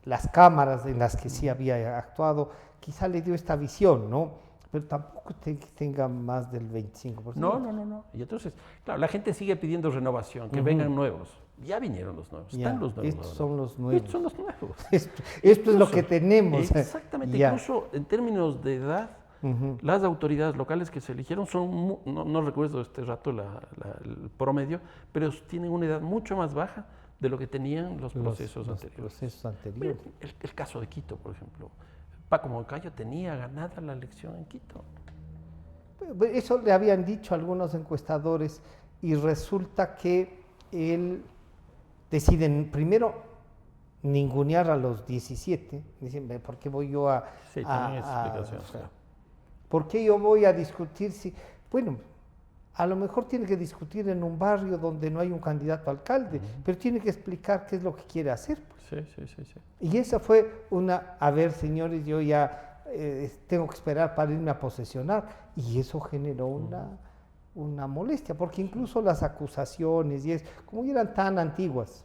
las cámaras en las que sí había actuado, quizá le dio esta visión, ¿no? Pero tampoco que tenga más del 25%. No. Y entonces, claro, la gente sigue pidiendo renovación, que vengan nuevos. Ya vinieron los nuevos, Ya, están los nuevos. estos ahora. son los nuevos. Estos son los nuevos. Esto es lo Incluso- que tenemos. Exactamente, Ya. incluso en términos de edad, las autoridades locales que se eligieron son, no recuerdo este rato el promedio, pero tienen una edad mucho más baja de lo que tenían los procesos anteriores. Procesos anteriores. Bueno, el caso de Quito, por ejemplo. Paco Moncayo tenía ganada la elección en Quito. Eso le habían dicho algunos encuestadores y resulta que él decide primero ningunear a los 17. Dicen, ¿por qué voy yo a... Sí, también es explicación. o sea, ¿por qué yo voy a discutir si... Bueno, a lo mejor tiene que discutir en un barrio donde no hay un candidato a alcalde, pero tiene que explicar qué es lo que quiere hacer. Sí. Y esa fue a ver, señores, yo ya tengo que esperar para irme a posesionar. Y eso generó una molestia, porque incluso las acusaciones, como ya eran tan antiguas,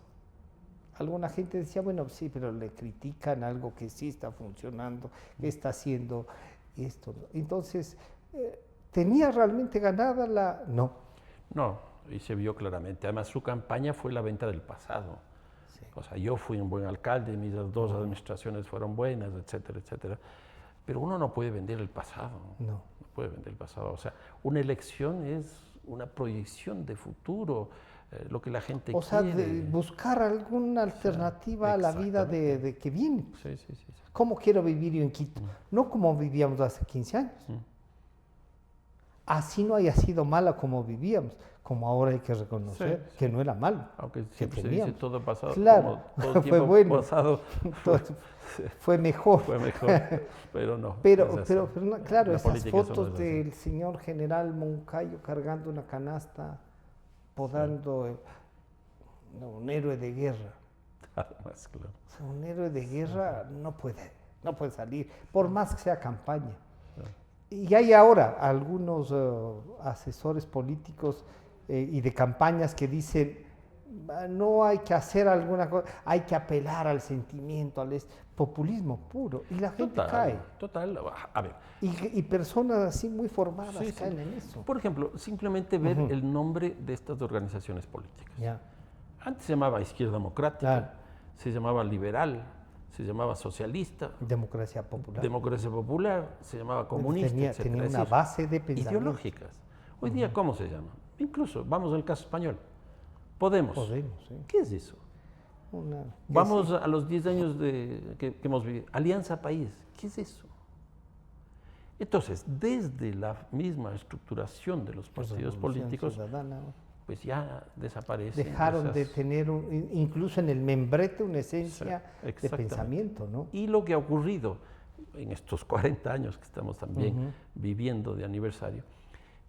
alguna gente decía, bueno, sí, pero le critican algo que sí está funcionando, que está haciendo esto. Entonces, ¿tenía realmente ganada la...? No. No, y se vio claramente. Además, su campaña fue la venta del pasado. Sí. O sea, yo fui un buen alcalde, mis 2 administraciones fueron buenas, etcétera, etcétera. Pero uno no puede vender el pasado. No. No puede vender el pasado. O sea, una elección es una proyección de futuro, lo que la gente quiere. O sea, buscar alguna alternativa a la vida de que viene. Sí. ¿Cómo quiero vivir yo en Quito? No como vivíamos hace 15 años. Así no haya sido mala como vivíamos, como ahora hay que reconocer que no era malo. Aunque que siempre se dice teníamos. todo pasado, Claro, como todo el fue tiempo bueno. pasado Fue mejor. fue mejor, pero no. Pero es así. claro, La esas política eso no fotos es así. del señor general Moncayo cargando una canasta, podando un héroe de guerra. Además, claro. O sea, un héroe de guerra no puede salir, por más que sea campaña. Y hay ahora algunos asesores políticos y de campañas que dicen, no hay que hacer alguna cosa, hay que apelar al sentimiento, populismo puro. Y la gente cae. Total. A ver, Y personas así muy formadas Sí. caen en eso. por ejemplo, simplemente ver el nombre de estas organizaciones políticas. Ya. Antes se llamaba Izquierda Democrática, Claro. se llamaba Liberal, se llamaba Socialista, Democracia popular. Democracia Popular, se llamaba Comunista, tenía etcétera. una Es decir, base de pensamiento. ideológicas. Hoy día, ¿cómo se llama? Incluso, vamos al caso español. Podemos. Sí. ¿Qué es eso? Vamos a los 10 años que hemos vivido. Alianza País, ¿qué es eso? Entonces, desde la misma estructuración de los partidos políticos, pues ya desaparecen. Dejaron de tener, incluso en el membrete, una esencia de Exactamente. pensamiento, ¿no? Y lo que ha ocurrido en estos 40 años que estamos también viviendo de aniversario,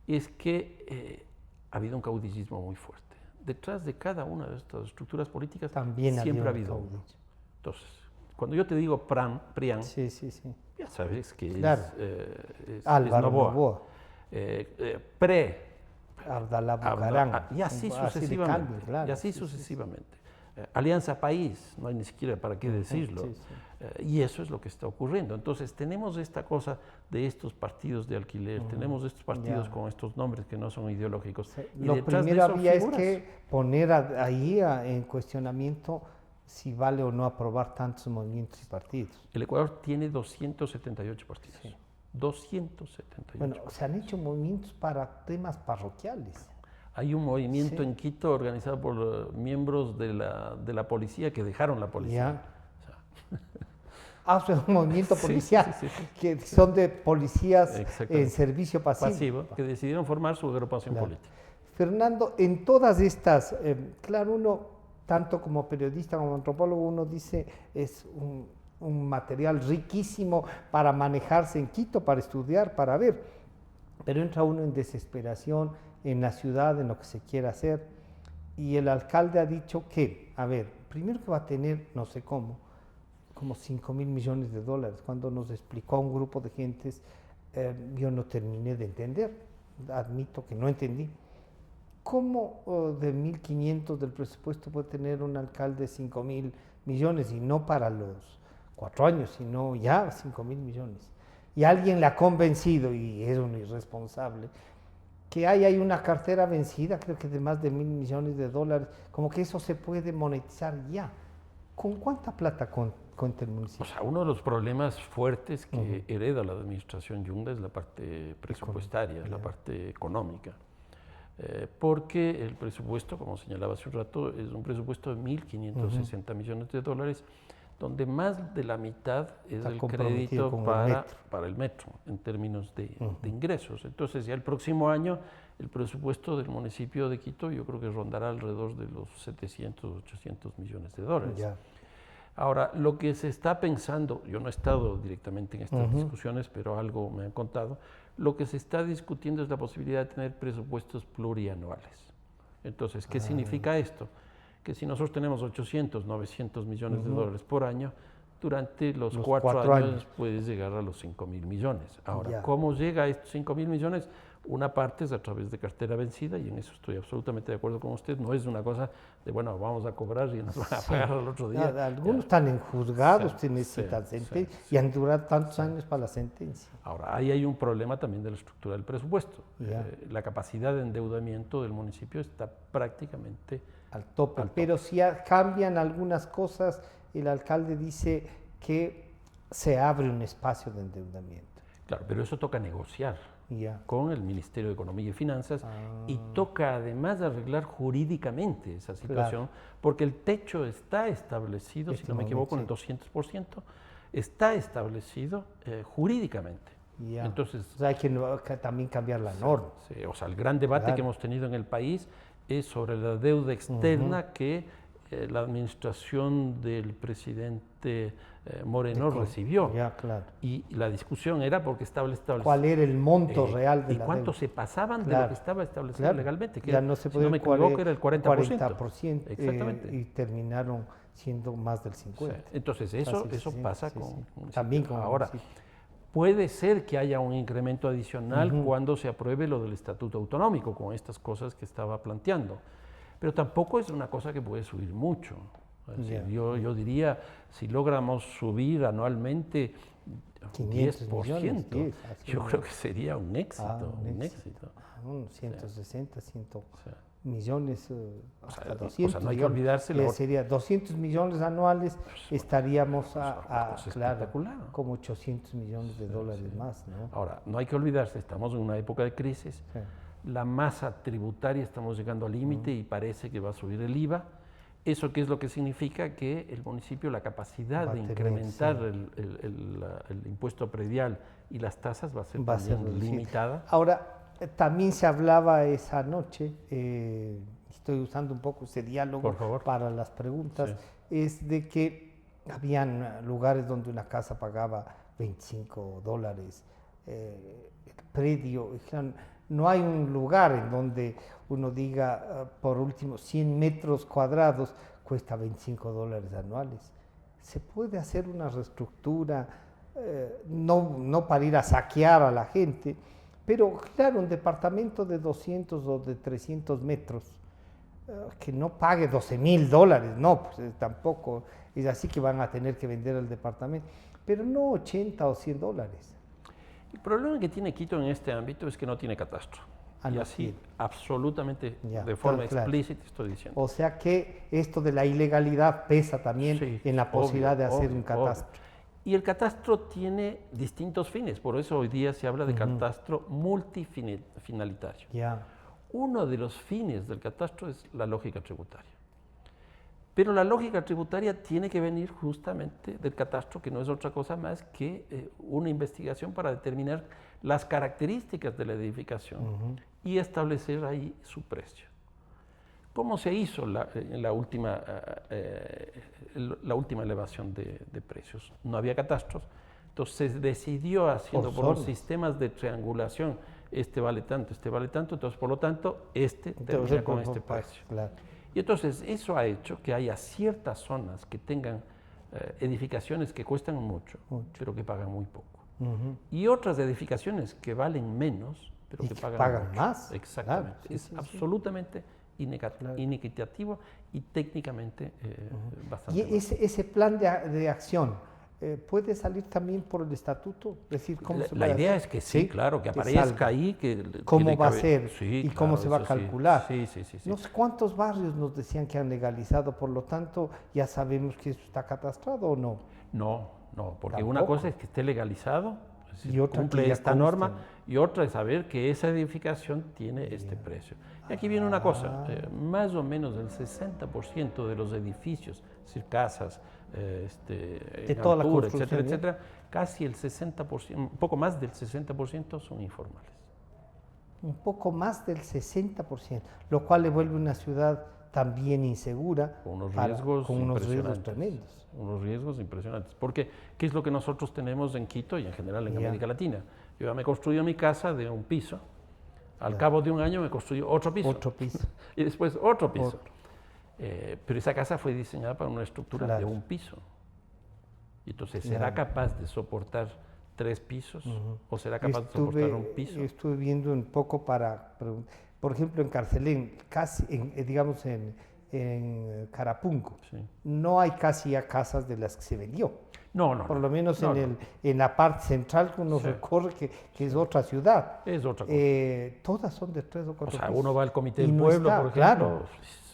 es que ha habido un caudillismo muy fuerte detrás de cada una de estas estructuras políticas También siempre ha había un habido uno. caudillo. Entonces, cuando yo te digo PRIAN, Sí. ya sabes que Claro. es Álvaro Noboa. Noboa. PRE, Abdalá Bucaram. y así Así de sucesivamente. cambio, claro. Y así Sí. sucesivamente. Alianza País, no hay ni siquiera para qué decirlo. Sí. Y eso es lo que está ocurriendo. Entonces tenemos esta cosa de estos partidos de alquiler, tenemos estos partidos Ya. con estos nombres que no son ideológicos. Y Lo detrás de primero eso había es figuras. que poner ahí en cuestionamiento si vale o no aprobar tantos movimientos y partidos. El Ecuador tiene 278 partidos. 278. Bueno, se han hecho movimientos para temas parroquiales. Hay un movimiento Sí. en Quito organizado por miembros de la policía que dejaron la policía. O sea, un movimiento Sí, policial, sí. que son de policías Exactamente. en servicio pasivo. Pasivo, que decidieron formar su agrupación Claro. política. Fernando, en todas estas, claro, uno, tanto como periodista como antropólogo, uno dice, es un material riquísimo para manejarse en Quito, para estudiar, para ver, pero entra uno en desesperación en la ciudad, en lo que se quiera hacer, y el alcalde ha dicho que, a ver, primero que va a tener, no sé cómo, como 5.000 millones de dólares. Cuando nos explicó a un grupo de gentes, yo no terminé de entender, admito que no entendí. ¿Cómo de 1.500 del presupuesto puede tener un alcalde 5.000 millones y no para los 4 años, sino ya 5.000 millones? Y alguien le ha convencido, y es un irresponsable, que hay una cartera vencida, creo que de más de 1.000 millones de dólares, como que eso se puede monetizar ya. ¿Con cuánta plata cuenta el municipio? O sea, uno de los problemas fuertes que hereda la administración Yunda es la parte presupuestaria, es la parte económica. Porque el presupuesto, como señalaba hace un rato, es un presupuesto de 1.560 millones de dólares, donde más de la mitad es Está el comprometido crédito con el para el metro, en términos de ingresos. Entonces, ya el próximo año, el presupuesto del municipio de Quito, yo creo que rondará alrededor de los 700, 800 millones de dólares. Ya. Ahora, lo que se está pensando, yo no he estado directamente en estas discusiones, pero algo me han contado, lo que se está discutiendo es la posibilidad de tener presupuestos plurianuales. Entonces, ¿qué significa esto? Que si nosotros tenemos 800, 900 millones de dólares por año, durante los 4 años puedes llegar a los 5.000 millones. Ahora, ¿cómo llega a estos 5.000 millones? Una parte es a través de cartera vencida, y en eso estoy absolutamente de acuerdo con usted. No es una cosa de, bueno, vamos a cobrar y nos van a pagar al otro día. Algunos están en juzgados, necesitan sentencia, y han durado tantos años para la sentencia. Ahora, ahí hay un problema también de la estructura del presupuesto. La capacidad de endeudamiento del municipio está prácticamente al tope. Pero si cambian algunas cosas, el alcalde dice que se abre un espacio de endeudamiento. Claro, pero eso toca negociar con el Ministerio de Economía y Finanzas, y toca además arreglar jurídicamente esa situación, porque el techo está establecido, si no me equivoco, en el 200%, está establecido jurídicamente. Entonces, o sea, hay que también cambiar la norma. Sí, o sea, el gran debate que hemos tenido en el país es sobre la deuda externa que la administración del presidente Moreno recibió. Y la discusión era porque estaba establecido. ¿Cuál era el monto real de y la cuánto deuda? se pasaban de lo que estaba establecido legalmente, que ya no se si no me equivoco era el 40%. Exactamente. Y terminaron siendo más del 50%. Sí. Entonces eso pasa con también con ahora. Puede ser que haya un incremento adicional cuando se apruebe lo del Estatuto Autonómico, con estas cosas que estaba planteando. Pero tampoco es una cosa que puede subir mucho. Es decir, yo diría, si logramos subir anualmente 10%, yo creo que sería un éxito. Un éxito. 160, 100 millones, hasta 200. O sea, no hay que olvidarse. Sería 200 millones anuales, estaríamos claro, como 800 millones de dólares más. ¿No? Ahora, no hay que olvidarse, estamos en una época de crisis. La masa tributaria, estamos llegando al límite y parece que va a subir el IVA. ¿Eso qué es lo que significa? Que el municipio, la capacidad de incrementar el impuesto predial y las tasas va a ser también limitada. Ahora, también se hablaba esa noche, estoy usando un poco ese diálogo para las preguntas, es de que habían lugares donde una casa pagaba $25, el predio. No hay un lugar en donde uno diga, por último, 100 metros cuadrados cuesta $25 anuales. Se puede hacer una reestructura, no para ir a saquear a la gente, pero claro, un departamento de 200 o de 300 metros, que no pague $12,000, no, pues tampoco es así que van a tener que vender el departamento, pero no 80 o $100. El problema que tiene Quito en este ámbito es que no tiene catastro. Y así, absolutamente, de forma explícita estoy diciendo. O sea que esto de la ilegalidad pesa también en la posibilidad de hacer un catastro. Obvio. Y el catastro tiene distintos fines, por eso hoy día se habla de catastro multifinalitario. Uno de los fines del catastro es la lógica tributaria. Pero la lógica tributaria tiene que venir justamente del catastro, que no es otra cosa más que una investigación para determinar las características de la edificación y establecer ahí su precio. ¿Cómo se hizo la última elevación de precios? No había catastros, entonces se decidió haciendo por los sistemas de triangulación, este vale tanto, entonces por lo tanto termina con este precio. Claro. Y entonces eso ha hecho que haya ciertas zonas que tengan edificaciones que cuestan mucho, pero que pagan muy poco. Y otras edificaciones que valen menos, pero que pagan mucho. Más. Exactamente. Claro, sí, absolutamente inequitativo y técnicamente bastante. ¿Y ese plan de acción puede salir también por el estatuto? Es decir, la idea es que sí, claro, que aparezca ahí. ¿Cómo va a ser? Sí, y cómo se va a calcular. Sí. No sé cuántos barrios nos decían que han legalizado, por lo tanto, ya sabemos que eso está catastrado o no. No, porque Tampoco. una cosa es que esté legalizado, y otra cumple que esta norma, y otra es saber que esa edificación tiene este precio. Y aquí viene una cosa, más o menos el 60% de los edificios, es decir, casas, de toda altura, la construcción, etcétera, casi el 60%, un poco más del 60% son informales. Un poco más del 60%, lo cual le vuelve una ciudad también insegura, con unos riesgos tremendos. Unos riesgos impresionantes. Porque, ¿qué es lo que nosotros tenemos en Quito y en general en América Latina? Yo ya me construí mi casa de un piso, al cabo de un año me construyó otro piso. Y después otro piso. Pero esa casa fue diseñada para una estructura de un piso. Y entonces, ¿será capaz de soportar 3 pisos? ¿O será capaz de soportar un piso? Estuve viendo un poco por ejemplo, en Carcelén, digamos en Carapunco, no hay casi ya casas de las que se vendió. No. Por lo menos en la parte central que uno recorre, que es otra ciudad. Es otra cosa. Todas son de 3 o 4 pisos. O sea, uno va al Comité del Pueblo, por ejemplo. Claro.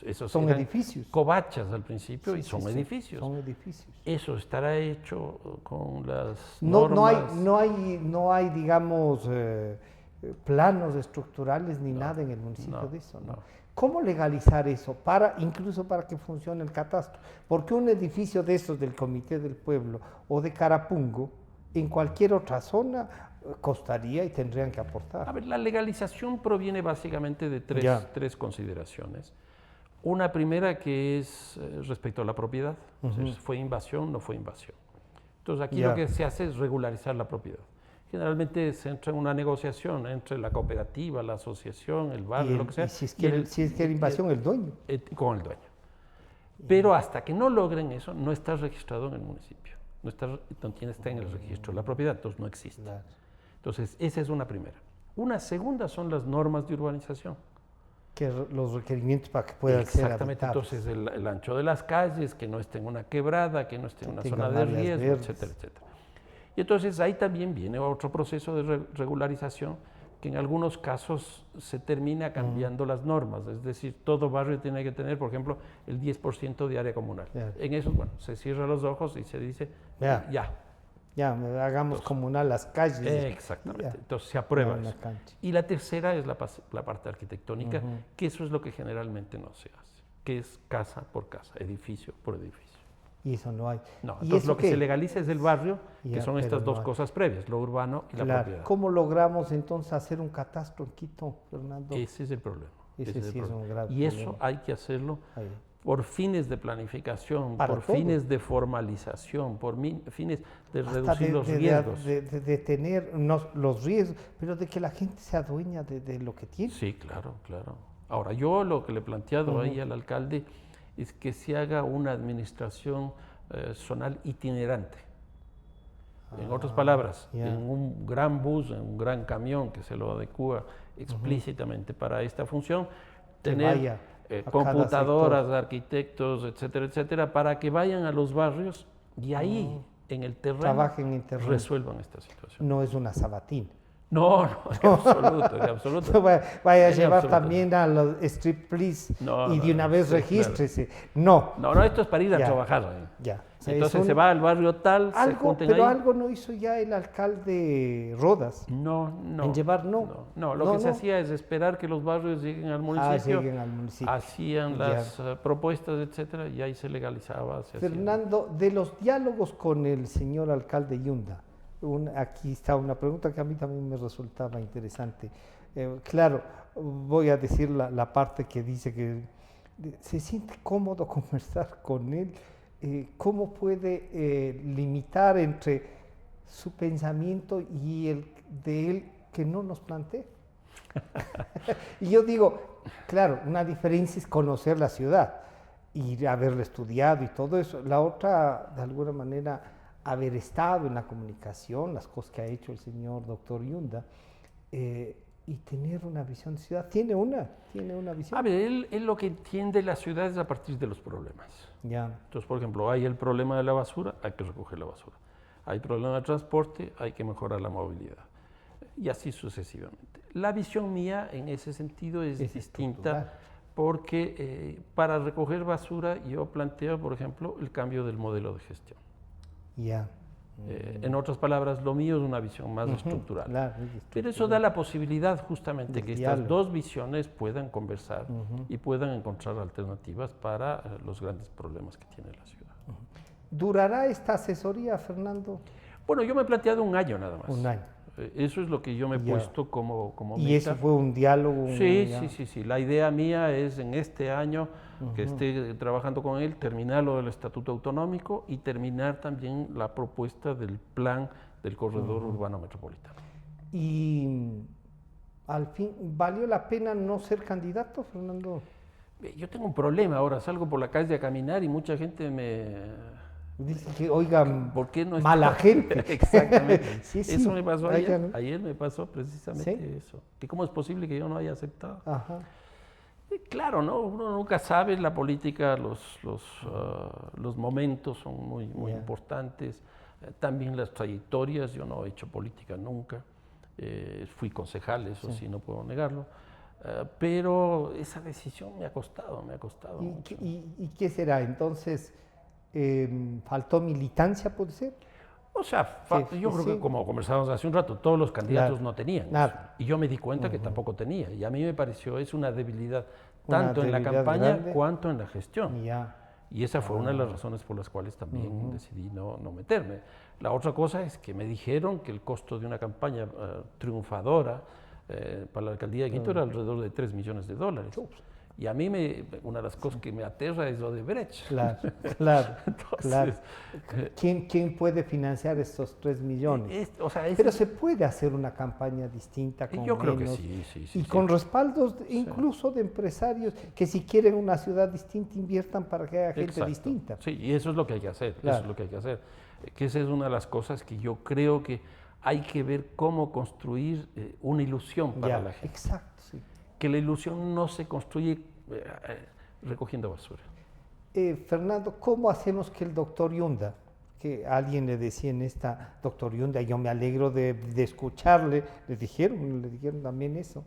Esos son edificios. Covachas al principio y son edificios. Son edificios. Eso estará hecho con las normas. No hay digamos, planos estructurales ni nada en el municipio de eso. ¿No? ¿Cómo legalizar eso? Incluso para que funcione el catastro. Porque un edificio de esos del Comité del Pueblo o de Carapungo, en cualquier otra zona, costaría y tendrían que aportar. A ver, la legalización proviene básicamente de tres consideraciones. Una primera que es respecto a la propiedad. O sea, ¿fue invasión? ¿No fue invasión? Entonces aquí lo que se hace es regularizar la propiedad. Generalmente se entra en una negociación entre la cooperativa, la asociación, el barrio, lo que sea. Y si es que era invasión, el dueño. Con el dueño. Pero hasta que no logren eso, no está registrado en el municipio. No está en el registro de la propiedad, entonces no existe. Claro. Entonces, esa es una primera. Una segunda son las normas de urbanización. Que los requerimientos para que puedan ser Exactamente, entonces el ancho de las calles, que no esté en una quebrada, que no esté en una zona de riesgo, etcétera. Y entonces ahí también viene otro proceso de regularización que en algunos casos se termina cambiando las normas, es decir, todo barrio tiene que tener, por ejemplo, el 10% de área comunal. En eso, se cierra los ojos y se dice, ya, hagamos entonces, comunal las calles. Exactamente, entonces se aprueba eso. Y la tercera es la parte arquitectónica, que eso es lo que generalmente no se hace, que es casa por casa, edificio por edificio. Y eso no hay. No, entonces lo que se legaliza es el barrio, que son estas dos cosas previas, lo urbano y la propiedad. ¿Cómo logramos entonces hacer un catastro en Quito, Fernando? Ese es el problema. Ese sí es un grave y eso hay que hacerlo por fines de planificación, Para por todo. fines de formalización, por fines de Hasta reducir los riesgos. de tener los riesgos, pero de que la gente se adueña de lo que tiene. Sí, claro, claro. Ahora, yo lo que le he planteado ahí al alcalde es que se haga una administración zonal itinerante. En otras palabras, ya. en un gran bus, en un gran camión que se lo adecua explícitamente para esta función, Que tener vaya a cada computadoras, sector. arquitectos, etcétera, etcétera, para que vayan a los barrios y ahí, en el terreno, Trabajen en terreno. resuelvan esta situación. No es una sabatina. No, en absoluto, en absoluto. Vaya a En llevar absoluto. también a los strip please No, y no, de una no, vez sí, regístrese. No, No, no, esto es para ir a Ya. trabajar ahí. ya. O sea, Entonces es se va al barrio tal, se algo, junten pero ahí. algo no hizo ya el alcalde Rodas. No, no. En llevar, no. No, lo No, que se no. hacía es esperar que los barrios lleguen al municipio, lleguen al municipio. hacían Ya. las propuestas, etcétera, y ahí se legalizaba. Se hacía. Fernando, de los diálogos con el señor alcalde Yunda, aquí está una pregunta que a mí también me resultaba interesante. Claro, voy a decir la parte que dice que se siente cómodo conversar con él. ¿Cómo puede limitar entre su pensamiento y el de él que no nos plantea? Y yo digo, claro, una diferencia es conocer la ciudad y haberla estudiado y todo eso. La otra, de alguna manera, haber estado en la comunicación, las cosas que ha hecho el señor doctor Yunda, y tener una visión de ciudad. Tiene una visión. A ver, él lo que entiende la ciudad es a partir de los problemas. Ya, Entonces, por ejemplo, hay el problema de la basura, hay que recoger la basura. Hay problema de transporte, hay que mejorar la movilidad. Y así sucesivamente. La visión mía en ese sentido es distinta estructural. porque para recoger basura yo planteo, por ejemplo, el cambio del modelo de gestión. ya. En otras palabras, lo mío es una visión más estructural. Claro, Pero eso da la posibilidad justamente Del que diálogo. estas dos visiones puedan conversar y puedan encontrar alternativas para los grandes problemas que tiene la ciudad. ¿Durará esta asesoría, Fernando? Bueno, yo me he planteado un año nada más. Un año. Eso es lo que yo me he Ya. puesto como Y meta. eso fue un diálogo. Sí, ya. sí. La idea mía es en este año que esté trabajando con él, terminar lo del Estatuto Autonómico y terminar también la propuesta del plan del corredor urbano metropolitano. Y al fin, ¿valió la pena no ser candidato, Fernando? Yo tengo un problema ahora, salgo por la calle a caminar y mucha gente me... Dice que, oigan, ¿Por qué no está? mala gente. Exactamente. Sí, sí. Eso me pasó Oigan, ayer. ¿no? Ayer me pasó precisamente ¿Sí? eso. Que cómo es posible que yo no haya aceptado. Ajá. Claro, ¿no? Uno nunca sabe, la política, los momentos son muy Ya. importantes. También las trayectorias, yo no he hecho política nunca. Fui concejal, eso sí, no puedo negarlo. Pero esa decisión me ha costado mucho. ¿Y qué será? Entonces, ¿faltó militancia, puede ser? O sea, yo creo sí. que como conversábamos hace un rato, todos los candidatos Claro, no tenían eso. nada. Y yo me di cuenta que tampoco tenía. Y a mí me pareció, es una debilidad, Una tanto en la debilidad campaña grande. cuanto en la gestión. Ya. Y esa fue una de las razones por las cuales también decidí no meterme. La otra cosa es que me dijeron que el costo de una campaña triunfadora para la alcaldía de Quito era alrededor de $3 millones. Y a mí una de las cosas que me aterra es lo de Brecht. Claro. Entonces, ¿Quién puede financiar estos 3 millones? o sea, Pero se puede hacer una campaña distinta con yo creo que menos, sí. y con respaldos incluso de empresarios que si quieren una ciudad distinta inviertan para que haya gente Exacto. distinta. Sí, y eso es lo que hay que hacer, Claro. eso es lo que hay que hacer. Que esa es una de las cosas que yo creo que hay que ver cómo construir una ilusión para la gente. Exacto, sí. Que la ilusión no se construye recogiendo basura. Fernando, ¿cómo hacemos que el doctor Yunda, que alguien le decía en esta, doctor Yunda, yo me alegro de escucharle, le dijeron también eso,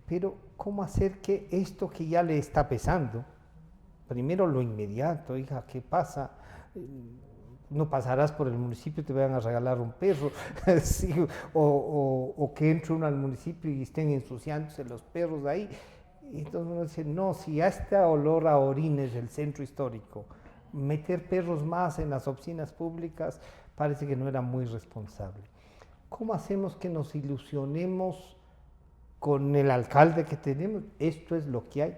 pero ¿cómo hacer que esto que ya le está pesando, primero lo inmediato, hija, ¿qué pasa? No pasarás por el municipio y te van a regalar un perro, sí, o que entre uno al municipio y estén ensuciándose los perros de ahí. Y entonces uno dice, no, si ya está olor a orines del centro histórico, meter perros más en las oficinas públicas parece que no era muy responsable. ¿Cómo hacemos que nos ilusionemos con el alcalde que tenemos? Esto es lo que hay.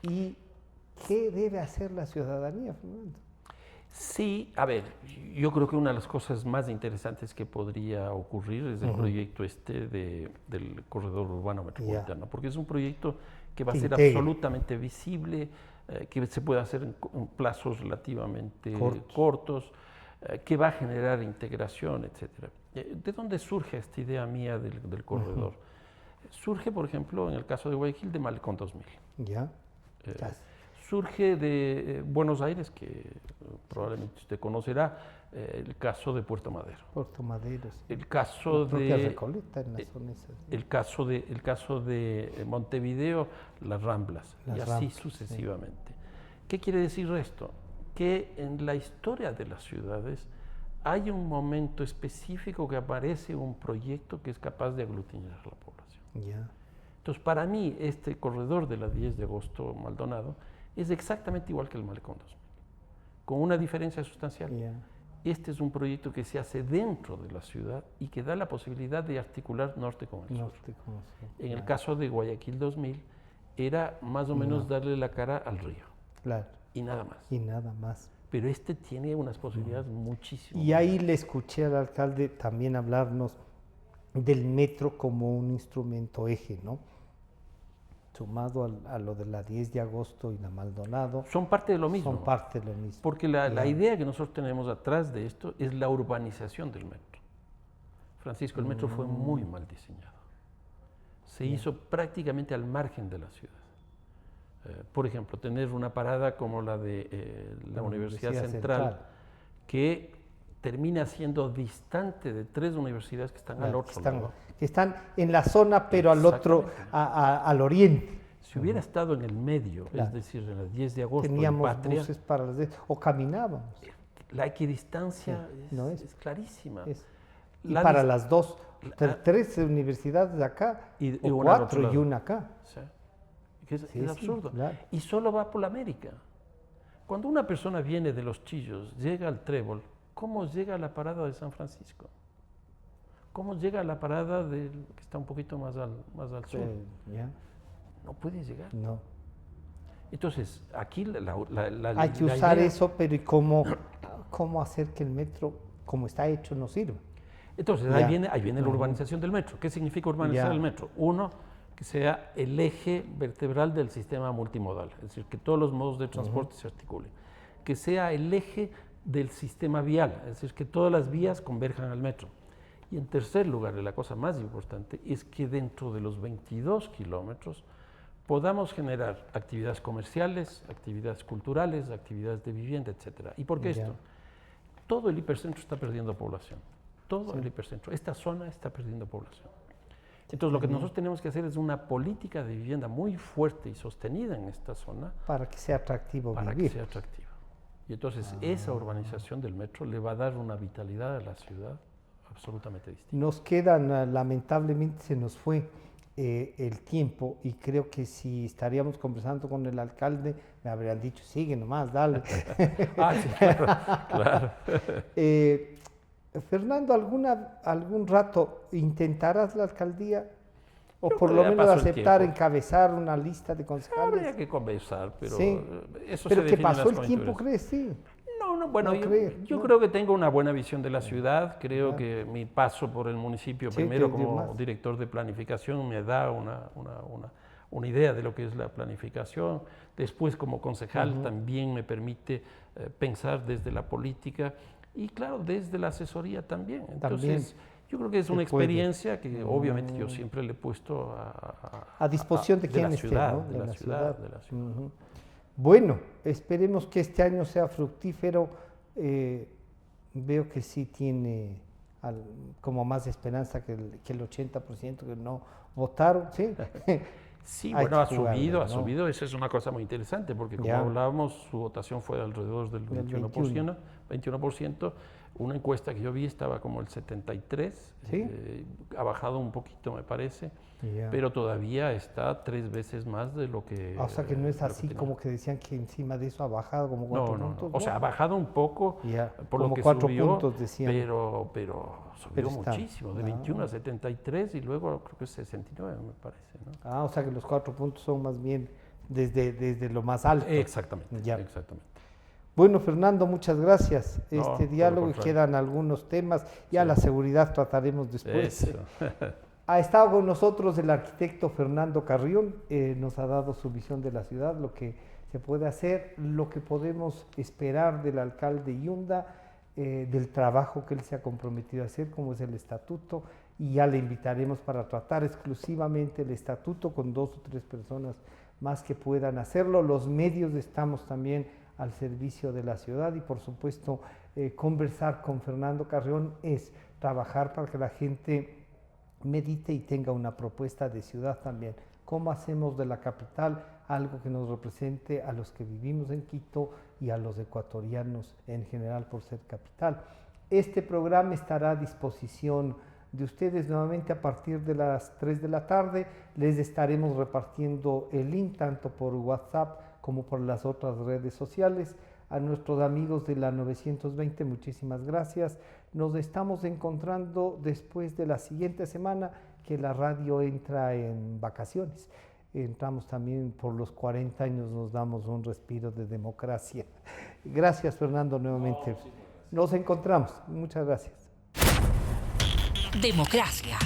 Y ¿Qué debe hacer la ciudadanía, Fernando? Sí, a ver, yo creo que una de las cosas más interesantes que podría ocurrir es el proyecto del corredor urbano metropolitano, porque es un proyecto que va a ser absolutamente visible, que se puede hacer en plazos relativamente cortos, que va a generar integración, etc. ¿De dónde surge esta idea mía del corredor? Surge, por ejemplo, en el caso de Guayaquil, de Malecón 2000. Ya. Surge de Buenos Aires, que probablemente usted conocerá, el caso de Puerto Madero. Puerto Madero, sí. El caso de Recoleta en la zona esa. el caso de Montevideo, las Ramblas, y así sucesivamente. Sí. ¿Qué quiere decir esto? Que en la historia de las ciudades hay un momento específico que aparece un proyecto que es capaz de aglutinar a la población. Ya. Entonces, para mí, este corredor de la 10 de agosto Maldonado es exactamente igual que el Malecón 2000, con una diferencia sustancial. Yeah. Este es un proyecto que se hace dentro de la ciudad y que da la posibilidad de articular norte con el sur. En el caso de Guayaquil 2000, era más o menos darle la cara al río. Claro. Y nada más. Y nada más. Pero este tiene unas posibilidades muchísimo. Y ahí le escuché al alcalde también hablarnos del metro como un instrumento eje, ¿no? Sumado a lo de la 10 de agosto y la Maldonado. Son parte de lo mismo. Son parte de lo mismo. Porque la idea que nosotros tenemos atrás de esto es la urbanización del metro. Francisco, el metro fue muy mal diseñado. Se hizo prácticamente al margen de la ciudad. Por ejemplo, tener una parada como la de la Universidad Central, que termina siendo distante de 3 universidades que están al otro lado. Que están en la zona, pero al otro, al oriente. Si hubiera estado en el medio, es decir, en las 10 de agosto, teníamos en Patria, buses para o caminábamos. La equidistancia es clarísima. Y para las dos, 3 universidades de acá, o 4 y una acá. Sí. Es absurdo. Claro. Y solo va por la América. Cuando una persona viene de Los Chillos, llega al Trébol, ¿cómo llega a la parada de San Francisco? ¿Cómo llega a la parada que está un poquito más al sur? No puede llegar. No. Entonces, aquí hay que usar eso, pero ¿y cómo hacer que el metro, como está hecho, no sirva? Entonces, ahí viene la urbanización del metro. ¿Qué significa urbanizar el metro? Uno, que sea el eje vertebral del sistema multimodal, es decir, que todos los modos de transporte se articulen. Que sea el eje del sistema vial, es decir, que todas las vías converjan al metro. Y en tercer lugar, la cosa más importante, es que dentro de los 22 kilómetros podamos generar actividades comerciales, actividades culturales, actividades de vivienda, etc. ¿Y por qué esto? Todo el hipercentro está perdiendo población. Todo el hipercentro. Esta zona está perdiendo población. Entonces, lo que nosotros tenemos que hacer es una política de vivienda muy fuerte y sostenida en esta zona. Para que sea atractivo vivir. Para que sea atractivo. Y entonces, esa urbanización del metro le va a dar una vitalidad a la ciudad absolutamente distinta. Nos quedan, lamentablemente se nos fue el tiempo, y creo que si estaríamos conversando con el alcalde, me habrían dicho, sigue nomás, dale. Sí, claro. Fernando, ¿algún rato intentarás la alcaldía? O por lo menos aceptar, encabezar una lista de concejales. Habría que conversar, pero eso pero se que pasó el tiempo, ¿crees? Sí. Bueno, yo creo que tengo una buena visión de la ciudad. Creo que mi paso por el municipio, primero como director de planificación, me da una idea de lo que es la planificación. Después, como concejal, también me permite pensar desde la política y, claro, desde la asesoría también. Entonces, yo creo que es una experiencia que obviamente yo siempre le he puesto a disposición de quien esté, ¿no? De la ciudad. Bueno, esperemos que este año sea fructífero. Veo que sí tiene como más esperanza que el 80% que no votaron, ¿sí? Sí, bueno, ha subido, esa es una cosa muy interesante, porque como hablábamos, su votación fue de alrededor del 21%. Una encuesta que yo vi estaba como el 73%, ha bajado un poquito, me parece, pero todavía está 3 veces más de lo que... O sea que no es así como que decían que encima de eso ha bajado como 4 puntos. No. O sea, ha bajado un poco por como lo que 4 subió, puntos decían. pero subió muchísimo, de 21 a 73 y luego creo que es 69, me parece, ¿no? O sea que los 4 puntos son más bien desde lo más alto. Exactamente, Ya. exactamente. Bueno, Fernando, muchas gracias. No, Este por lo diálogo, y contrario. quedan algunos temas. Ya Sí. la seguridad trataremos después. Eso. Ha estado con nosotros el arquitecto Fernando Carrión, nos ha dado su visión de la ciudad, lo que se puede hacer, lo que podemos esperar del alcalde Yunda, del trabajo que él se ha comprometido a hacer, como es el estatuto, y ya le invitaremos para tratar exclusivamente el estatuto con 2 o 3 personas más que puedan hacerlo. Los medios estamos también al servicio de la ciudad y por supuesto conversar con Fernando Carrión es trabajar para que la gente medite y tenga una propuesta de ciudad también. ¿Cómo hacemos de la capital algo que nos represente a los que vivimos en Quito y a los ecuatorianos en general por ser capital? Este programa estará a disposición de ustedes nuevamente a partir de las 3 de la tarde. Les estaremos repartiendo el link tanto por WhatsApp como por las otras redes sociales. A nuestros amigos de la 920, muchísimas gracias. Nos estamos encontrando después de la siguiente semana que la radio entra en vacaciones. Entramos también por los 40 años, nos damos un respiro de democracia. Gracias, Fernando, nuevamente. Nos encontramos. Muchas gracias. Democracia.